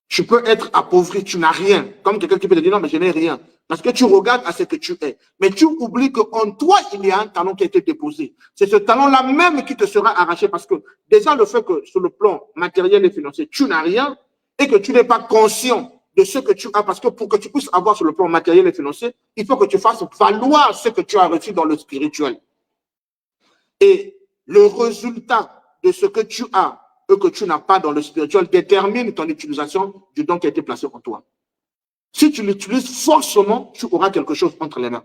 [SPEAKER 1] Tu peux être appauvri, tu n'as rien. Comme quelqu'un qui peut te dire, non, mais je n'ai rien. Parce que tu regardes à ce que tu es. Mais tu oublies qu'en toi, il y a un talent qui a été déposé. C'est ce talent-là même qui te sera arraché. Parce que déjà, le fait que sur le plan matériel et financier, tu n'as rien et que tu n'es pas conscient de ce que tu as. Parce que pour que tu puisses avoir sur le plan matériel et financier, il faut que tu fasses valoir ce que tu as reçu dans le spirituel. Et le résultat de ce que tu as et que tu n'as pas dans le spirituel détermine ton utilisation du don qui a été placé en toi. Si tu l'utilises forcément, tu auras quelque chose entre les mains.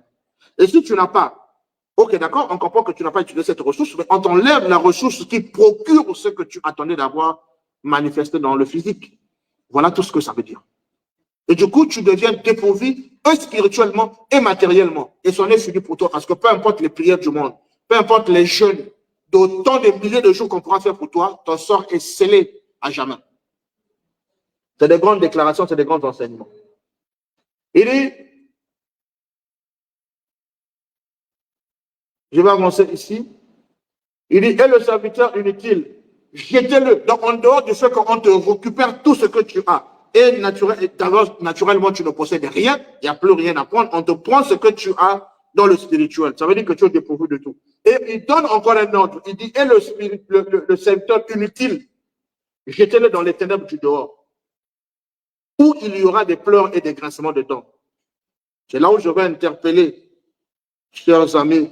[SPEAKER 1] Et si tu n'as pas, ok, d'accord, on comprend que tu n'as pas utilisé cette ressource, mais on t'enlève la ressource qui procure ce que tu attendais d'avoir manifesté dans le physique. Voilà tout ce que ça veut dire. Et du coup, tu deviens dépourvu, spirituellement et matériellement. Et c'en est fini pour toi, parce que peu importe les prières du monde, peu importe les jeûnes, d'autant de milliers de jours qu'on pourra faire pour toi, ton sort est scellé à jamais. C'est des grandes déclarations, c'est des grands enseignements. Il dit, je vais avancer ici, il dit, et le serviteur inutile, jetez-le. Donc, en dehors de ce qu'on te récupère tout ce que tu as. Et naturellement, tu ne possèdes rien, il n'y a plus rien à prendre. On te prend ce que tu as dans le spirituel. Ça veut dire que tu es dépourvu de tout. Et il donne encore un ordre. Il dit, et le serviteur inutile, jetez-le dans les ténèbres du dehors, où il y aura des pleurs et des grincements de dents. C'est là où je vais interpeller, chers amis,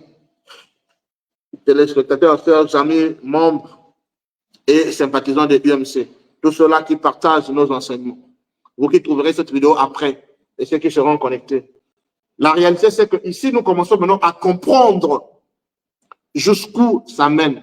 [SPEAKER 1] téléspectateurs, chers amis, membres et sympathisants de l'UMC, tous ceux-là qui partagent nos enseignements. Vous qui trouverez cette vidéo après et ceux qui seront connectés. La réalité, c'est que ici, nous commençons maintenant à comprendre jusqu'où ça mène.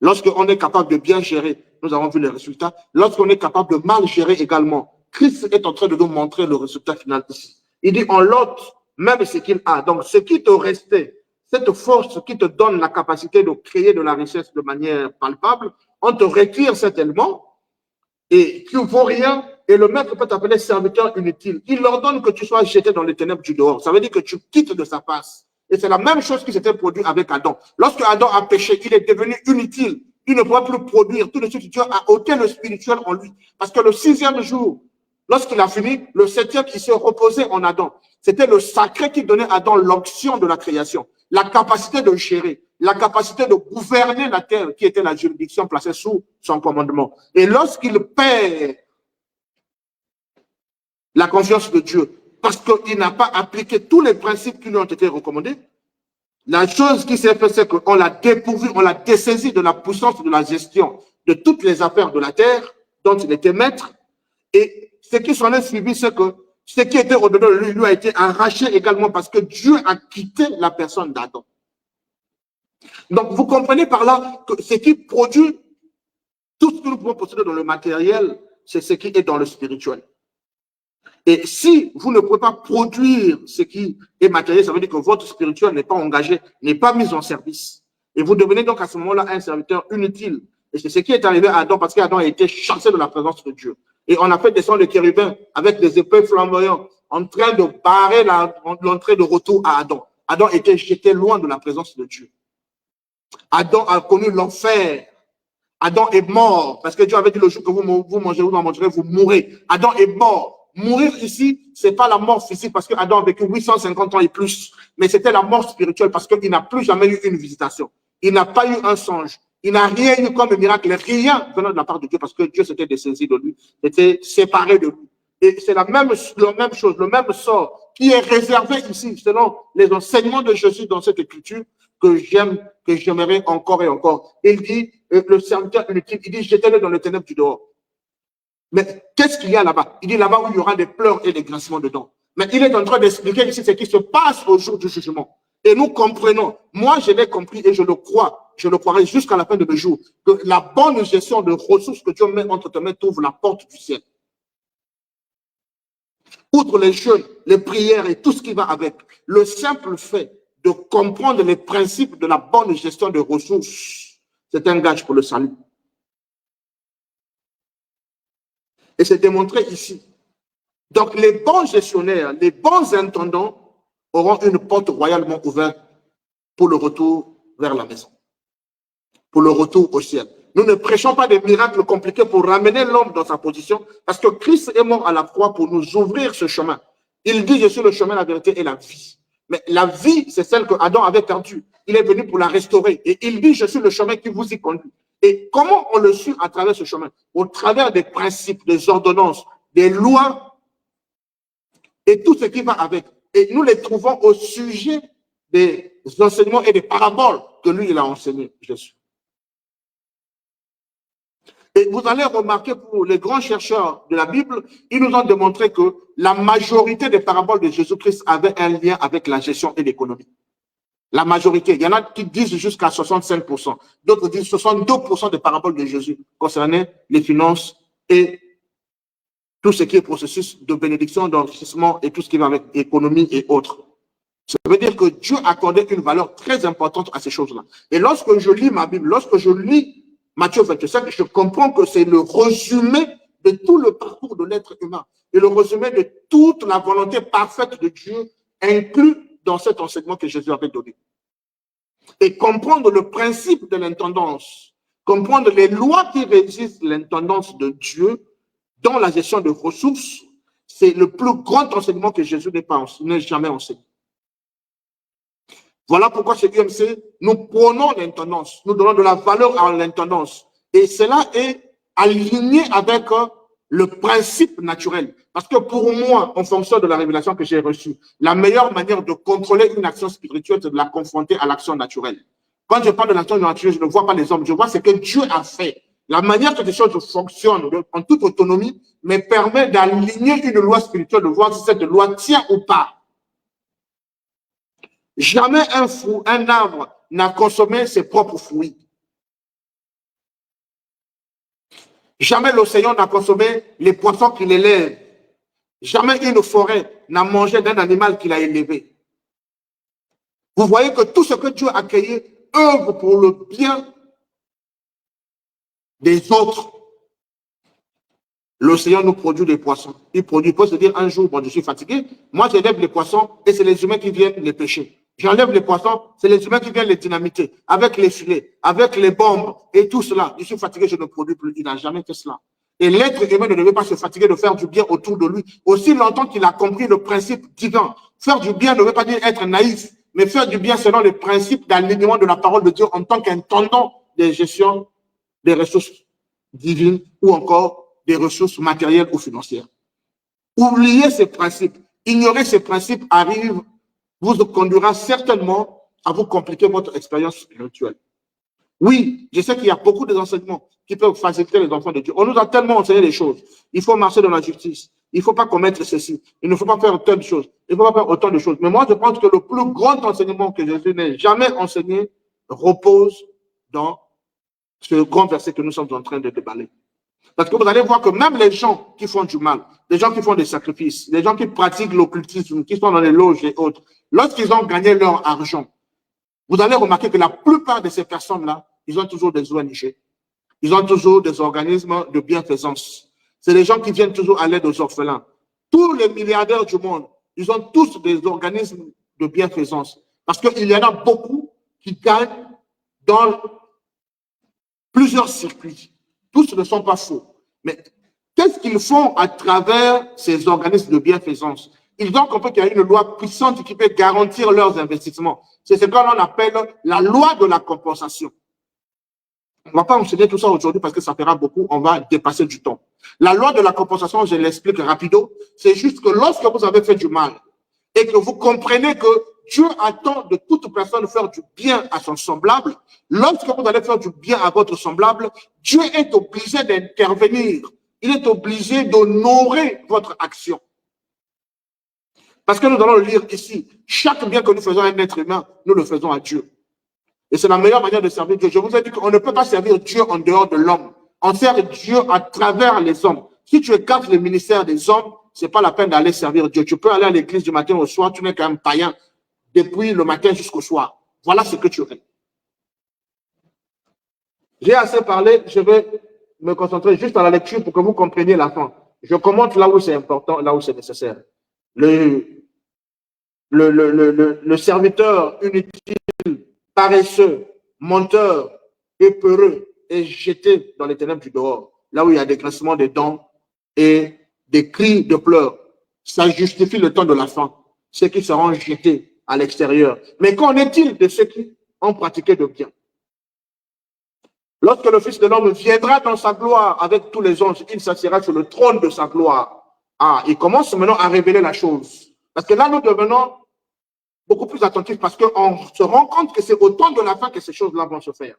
[SPEAKER 1] Lorsqu'on est capable de bien gérer, nous avons vu les résultats. Lorsqu'on est capable de mal gérer également, Christ est en train de nous montrer le résultat final ici. Il dit, on l'ôte même ce qu'il a. Donc, ce qui te restait, cette force qui te donne la capacité de créer de la richesse de manière palpable, on te retire cet élément et tu ne vaux rien. Et le maître peut t'appeler serviteur inutile. Il ordonne que tu sois jeté dans les ténèbres du dehors. Ça veut dire que tu quittes de sa face. Et c'est la même chose qui s'était produit avec Adam. Lorsque Adam a péché, il est devenu inutile. Il ne pourra plus produire. Tout de suite, Dieu a ôté le spirituel en lui. Parce que le 6e jour, lorsqu'il a fini, le 7e, il s'est reposé en Adam. C'était le sacré qui donnait à Adam l'onction de la création, la capacité de gérer, la capacité de gouverner la terre qui était la juridiction placée sous son commandement. Et lorsqu'il perd la confiance de Dieu, parce qu'il n'a pas appliqué tous les principes qui lui ont été recommandés, la chose qui s'est faite, c'est qu'on l'a dépourvu, on l'a dessaisi de la puissance de la gestion de toutes les affaires de la terre dont il était maître. Et ce qui s'en est suivi, c'est que ce qui était au-dedans de lui, lui a été arraché également parce que Dieu a quitté la personne d'Adam. Donc, vous comprenez par là que ce qui produit tout ce que nous pouvons posséder dans le matériel, c'est ce qui est dans le spirituel. Et si vous ne pouvez pas produire ce qui est matériel, ça veut dire que votre spirituel n'est pas engagé, n'est pas mis en service. Et vous devenez donc à ce moment-là un serviteur inutile. Et c'est ce qui est arrivé à Adam parce qu'Adam a été chassé de la présence de Dieu. Et on a fait descendre les chérubins avec des épées flamboyantes en train de barrer l'entrée de retour à Adam. Adam était jeté loin de la présence de Dieu. Adam a connu l'enfer. Adam est mort parce que Dieu avait dit le jour que vous mangez, vous en mangerez, vous mourrez. Adam est mort. Mourir ici, ce n'est pas la mort physique parce qu'Adam a vécu 850 ans et plus, mais c'était la mort spirituelle parce qu'il n'a plus jamais eu une visitation. Il n'a pas eu un songe. Il n'a rien eu comme miracle, rien venant de la part de Dieu parce que Dieu s'était dessaisi de lui, s'était séparé de lui. Et c'est la même chose, le même sort qui est réservé ici, selon les enseignements de Jésus dans cette écriture, que j'aimerais encore et encore. Il dit, le serviteur inutile, il dit, jetez-le dans le ténèbre du dehors. Mais qu'est-ce qu'il y a là-bas? Il dit là-bas où il y aura des pleurs et des grincements dedans. Mais il est en train d'expliquer ici ce qui se passe au jour du jugement. Et nous comprenons, moi je l'ai compris et je le crois, je le croirai jusqu'à la fin de mes jours, que la bonne gestion de ressources que Dieu met entre tes mains trouve la porte du ciel. Outre les jeûnes, les prières et tout ce qui va avec, le simple fait de comprendre les principes de la bonne gestion de ressources, c'est un gage pour le salut. Et c'est démontré ici. Donc, les bons gestionnaires, les bons intendants auront une porte royalement ouverte pour le retour vers la maison, pour le retour au ciel. Nous ne prêchons pas des miracles compliqués pour ramener l'homme dans sa position, parce que Christ est mort à la croix pour nous ouvrir ce chemin. Il dit, je suis le chemin, la vérité et la vie. Mais la vie, c'est celle que Adam avait perdue. Il est venu pour la restaurer. Et il dit, je suis le chemin qui vous y conduit. Et comment on le suit à travers ce chemin? Au travers des principes, des ordonnances, des lois et tout ce qui va avec. Et nous les trouvons au sujet des enseignements et des paraboles que lui, il a enseigné, Jésus. Et vous allez remarquer pour les grands chercheurs de la Bible, ils nous ont démontré que la majorité des paraboles de Jésus-Christ avaient un lien avec la gestion et l'économie. La majorité. Il y en a qui disent jusqu'à 65%. D'autres disent 62% des paraboles de Jésus concernaient les finances et tout ce qui est processus de bénédiction, d'enrichissement et tout ce qui va avec économie et autres. Ça veut dire que Dieu accordait une valeur très importante à ces choses-là. Et lorsque je lis ma Bible, lorsque je lis Matthieu 25, je comprends que c'est le résumé de tout le parcours de l'être humain et le résumé de toute la volonté parfaite de Dieu inclus dans cet enseignement que Jésus avait donné. Et comprendre le principe de l'intendance, comprendre les lois qui régissent l'intendance de Dieu dans la gestion de ressources, c'est le plus grand enseignement que Jésus n'ait jamais enseigné. Voilà pourquoi chez UMC, nous prenons l'intendance, nous donnons de la valeur à l'intendance. Et cela est aligné avec le principe naturel. Parce que pour moi, en fonction de la révélation que j'ai reçue, la meilleure manière de contrôler une action spirituelle, c'est de la confronter à l'action naturelle. Quand je parle de l'action naturelle, je ne vois pas les hommes, je vois ce que Dieu a fait. La manière que les choses fonctionnent en toute autonomie me permet d'aligner une loi spirituelle, de voir si cette loi tient ou pas. Jamais un arbre n'a consommé ses propres fruits. Jamais l'océan n'a consommé les poissons qu'il élève. Jamais une forêt n'a mangé d'un animal qu'il a élevé. Vous voyez que tout ce que Dieu a créé œuvre pour le bien des autres. L'océan nous produit des poissons. Il peut se dire un jour, bon, je suis fatigué, moi j'élève les poissons et c'est les humains qui viennent les pêcher. J'enlève les poissons, c'est les humains qui viennent les dynamiter, avec les filets, avec les bombes et tout cela. Je suis fatigué, je ne produis plus. Il n'a jamais fait cela. Et l'être humain ne devait pas se fatiguer de faire du bien autour de lui, aussi longtemps qu'il a compris le principe divin. Faire du bien ne veut pas dire être naïf, mais faire du bien selon le principe d'alignement de la parole de Dieu en tant qu'intendant des gestions des ressources divines ou encore des ressources matérielles ou financières. Oubliez ces principes. Ignorer ces principes vous conduira certainement à vous compliquer votre expérience spirituelle. Oui, je sais qu'il y a beaucoup d'enseignements qui peuvent faciliter les enfants de Dieu. On nous a tellement enseigné les choses. Il faut marcher dans la justice. Il ne faut pas commettre ceci. Il ne faut pas faire autant de choses. Il ne faut pas faire autant de choses. Mais moi, je pense que le plus grand enseignement que Jésus n'ait jamais enseigné repose dans ce grand verset que nous sommes en train de déballer. Parce que vous allez voir que même les gens qui font du mal, les gens qui font des sacrifices, les gens qui pratiquent l'occultisme, qui sont dans les loges et autres, lorsqu'ils ont gagné leur argent, vous allez remarquer que la plupart de ces personnes-là, ils ont toujours des ONG. Ils ont toujours des organismes de bienfaisance. C'est les gens qui viennent toujours à l'aide aux orphelins. Tous les milliardaires du monde, ils ont tous des organismes de bienfaisance. Parce qu'il y en a beaucoup qui gagnent dans plusieurs circuits. Tous ne sont pas faux. Mais qu'est-ce qu'ils font à travers ces organismes de bienfaisance? Ils ont compris qu'il y a une loi puissante qui peut garantir leurs investissements. C'est ce qu'on appelle la loi de la compensation. On ne va pas enseigner tout ça aujourd'hui parce que ça fera beaucoup, on va dépasser du temps. La loi de la compensation, je l'explique rapido, c'est juste que lorsque vous avez fait du mal et que vous comprenez que Dieu attend de toute personne de faire du bien à son semblable, lorsque vous allez faire du bien à votre semblable, Dieu est obligé d'intervenir. Il est obligé d'honorer votre action. Parce que nous allons le lire ici. Chaque bien que nous faisons à un être humain, nous le faisons à Dieu. Et c'est la meilleure manière de servir Dieu. Je vous ai dit qu'on ne peut pas servir Dieu en dehors de l'homme. On sert Dieu à travers les hommes. Si tu écartes le ministère des hommes, ce n'est pas la peine d'aller servir Dieu. Tu peux aller à l'église du matin au soir, tu n'es qu'un païen depuis le matin jusqu'au soir. Voilà ce que tu es. J'ai assez parlé, je vais me concentrer juste à la lecture pour que vous compreniez la fin. Je commente là où c'est important, là où c'est nécessaire. Le serviteur inutile, paresseux, menteur, épeureux est jeté dans les ténèbres du dehors, là où il y a des grincements des dents et des cris de pleurs. Ça justifie le temps de la fin, ceux qui seront jetés à l'extérieur. Mais qu'en est-il de ceux qui ont pratiqué de bien? Lorsque le Fils de l'homme viendra dans sa gloire avec tous les anges, il s'assiera sur le trône de sa gloire. Ah, il commence maintenant à révéler la chose. Parce que là, nous devenons beaucoup plus attentifs parce qu'on se rend compte que c'est au temps de la fin que ces choses-là vont se faire.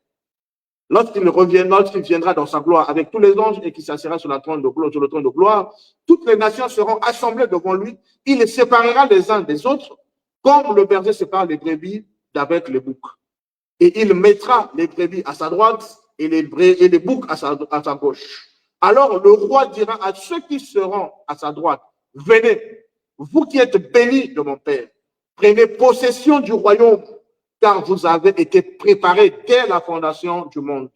[SPEAKER 1] lorsqu'il viendra dans sa gloire avec tous les anges et qu'il s'assiera sur le trône de gloire, toutes les nations seront assemblées devant lui. Il les séparera les uns des autres, comme le berger sépare les brebis d'avec les boucs. Et il mettra les brebis à sa droite et les boucs à sa gauche. Alors le roi dira à ceux qui seront à sa droite, venez, vous qui êtes bénis de mon Père, prenez possession du royaume, car vous avez été préparés dès la fondation du monde.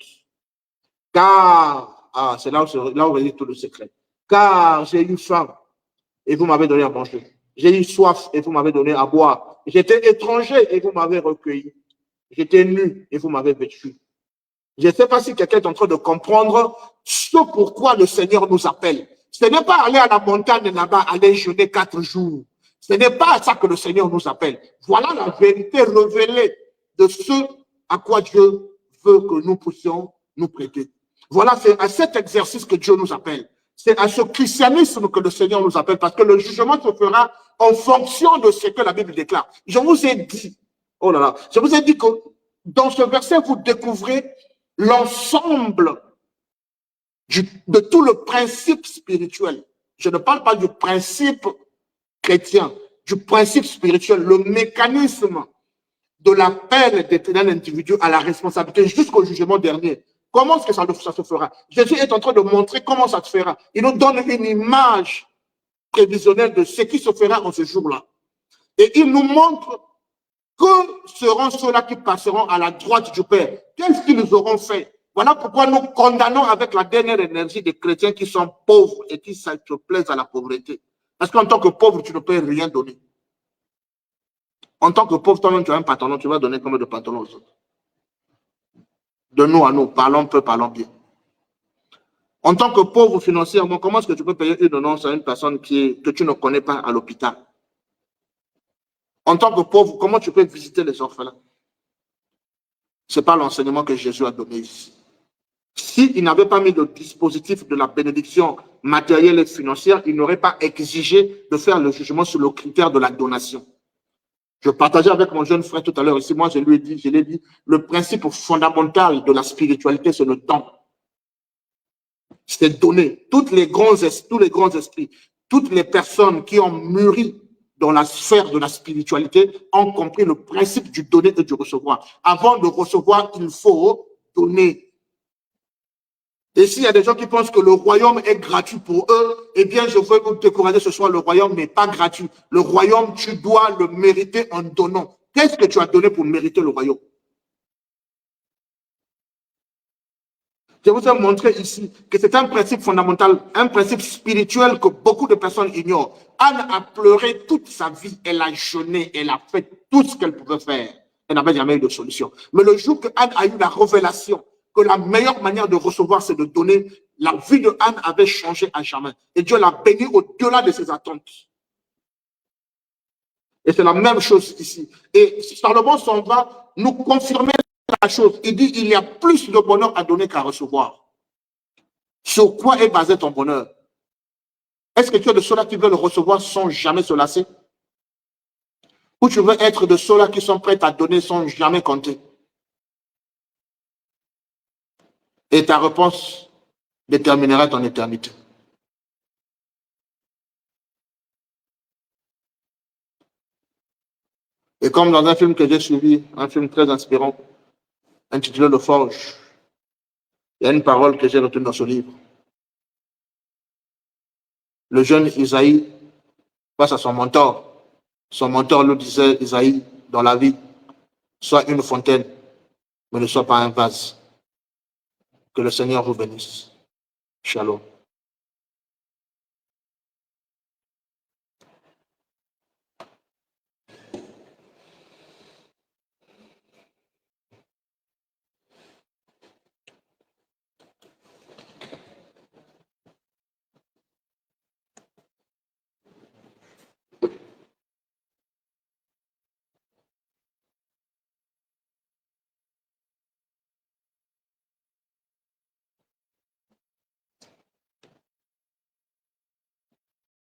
[SPEAKER 1] Car, c'est là où réside tout le secret. Car j'ai eu faim et vous m'avez donné à manger. J'ai eu soif et vous m'avez donné à boire. J'étais étranger et vous m'avez recueilli. J'étais nu et vous m'avez vêtu. Je ne sais pas si quelqu'un est en train de comprendre ce pourquoi le Seigneur nous appelle. Ce n'est pas aller à la montagne là-bas, aller jeûner 4 jours. Ce n'est pas à ça que le Seigneur nous appelle. Voilà la vérité révélée de ce à quoi Dieu veut que nous puissions nous prêter. Voilà, c'est à cet exercice que Dieu nous appelle. C'est à ce christianisme que le Seigneur nous appelle, parce que le jugement se fera en fonction de ce que la Bible déclare. Je vous ai dit, oh là là, je vous ai dit que dans ce verset, vous découvrez l'ensemble de tout le principe spirituel. Je ne parle pas du principe chrétien, du principe spirituel, le mécanisme de l'appel d'éternel individu à la responsabilité jusqu'au jugement dernier. Comment est-ce que ça se fera? Jésus est en train de montrer comment ça se fera. Il nous donne une image prévisionnelle de ce qui se fera en ce jour-là. Et il nous montre que seront ceux-là qui passeront à la droite du Père. Qu'est-ce qu'ils auront fait? Voilà pourquoi nous condamnons avec la dernière énergie des chrétiens qui sont pauvres et qui se plaisent à la pauvreté. Parce qu'en tant que pauvre, tu ne peux rien donner. En tant que pauvre, toi-même, tu as un pantalon, tu vas donner combien de pantalons aux autres? De nous à nous, parlons peu, parlons bien. En tant que pauvre financièrement, comment est-ce que tu peux payer une annonce à une personne que tu ne connais pas à l'hôpital? En tant que pauvre, comment tu peux visiter les orphelins? Ce n'est pas l'enseignement que Jésus a donné ici. S'il n'avait pas mis le dispositif de la bénédiction matérielle et financière, il n'aurait pas exigé de faire le jugement sur le critère de la donation. Je partageais avec mon jeune frère tout à l'heure ici, moi je l'ai dit, le principe fondamental de la spiritualité, c'est le don. C'est donner. Tous les grands esprits, toutes les personnes qui ont mûri dans la sphère de la spiritualité ont compris le principe du donner et du recevoir. Avant de recevoir, il faut donner. Et s'il y a des gens qui pensent que le royaume est gratuit pour eux, eh bien, je veux vous décourager ce soir, le royaume n'est pas gratuit. Le royaume, tu dois le mériter en donnant. Qu'est-ce que tu as donné pour mériter le royaume? Je vous ai montré ici que c'est un principe fondamental, un principe spirituel que beaucoup de personnes ignorent. Anne a pleuré toute sa vie, elle a jeûné, elle a fait tout ce qu'elle pouvait faire. Elle n'avait jamais eu de solution. Mais le jour que Anne a eu la révélation que la meilleure manière de recevoir, c'est de donner, la vie de Anne avait changé à jamais. Et Dieu l'a bénie au-delà de ses attentes. Et c'est la même chose ici. Et Salomon s'en va nous confirmer la chose. Il dit, il y a plus de bonheur à donner qu'à recevoir. Sur quoi est basé ton bonheur? Est-ce que tu es de ceux-là qui veulent le recevoir sans jamais se lasser? Ou tu veux être de ceux-là qui sont prêts à donner sans jamais compter? Et ta réponse déterminera ton éternité. Et comme dans un film que j'ai suivi, un film très inspirant, intitulé Le Forge, il y a une parole que j'ai retenue dans ce livre. Le jeune Isaïe, face à son mentor lui disait, Isaïe, dans la vie, sois une fontaine, mais ne sois pas un vase. Que le Seigneur vous bénisse. Shalom.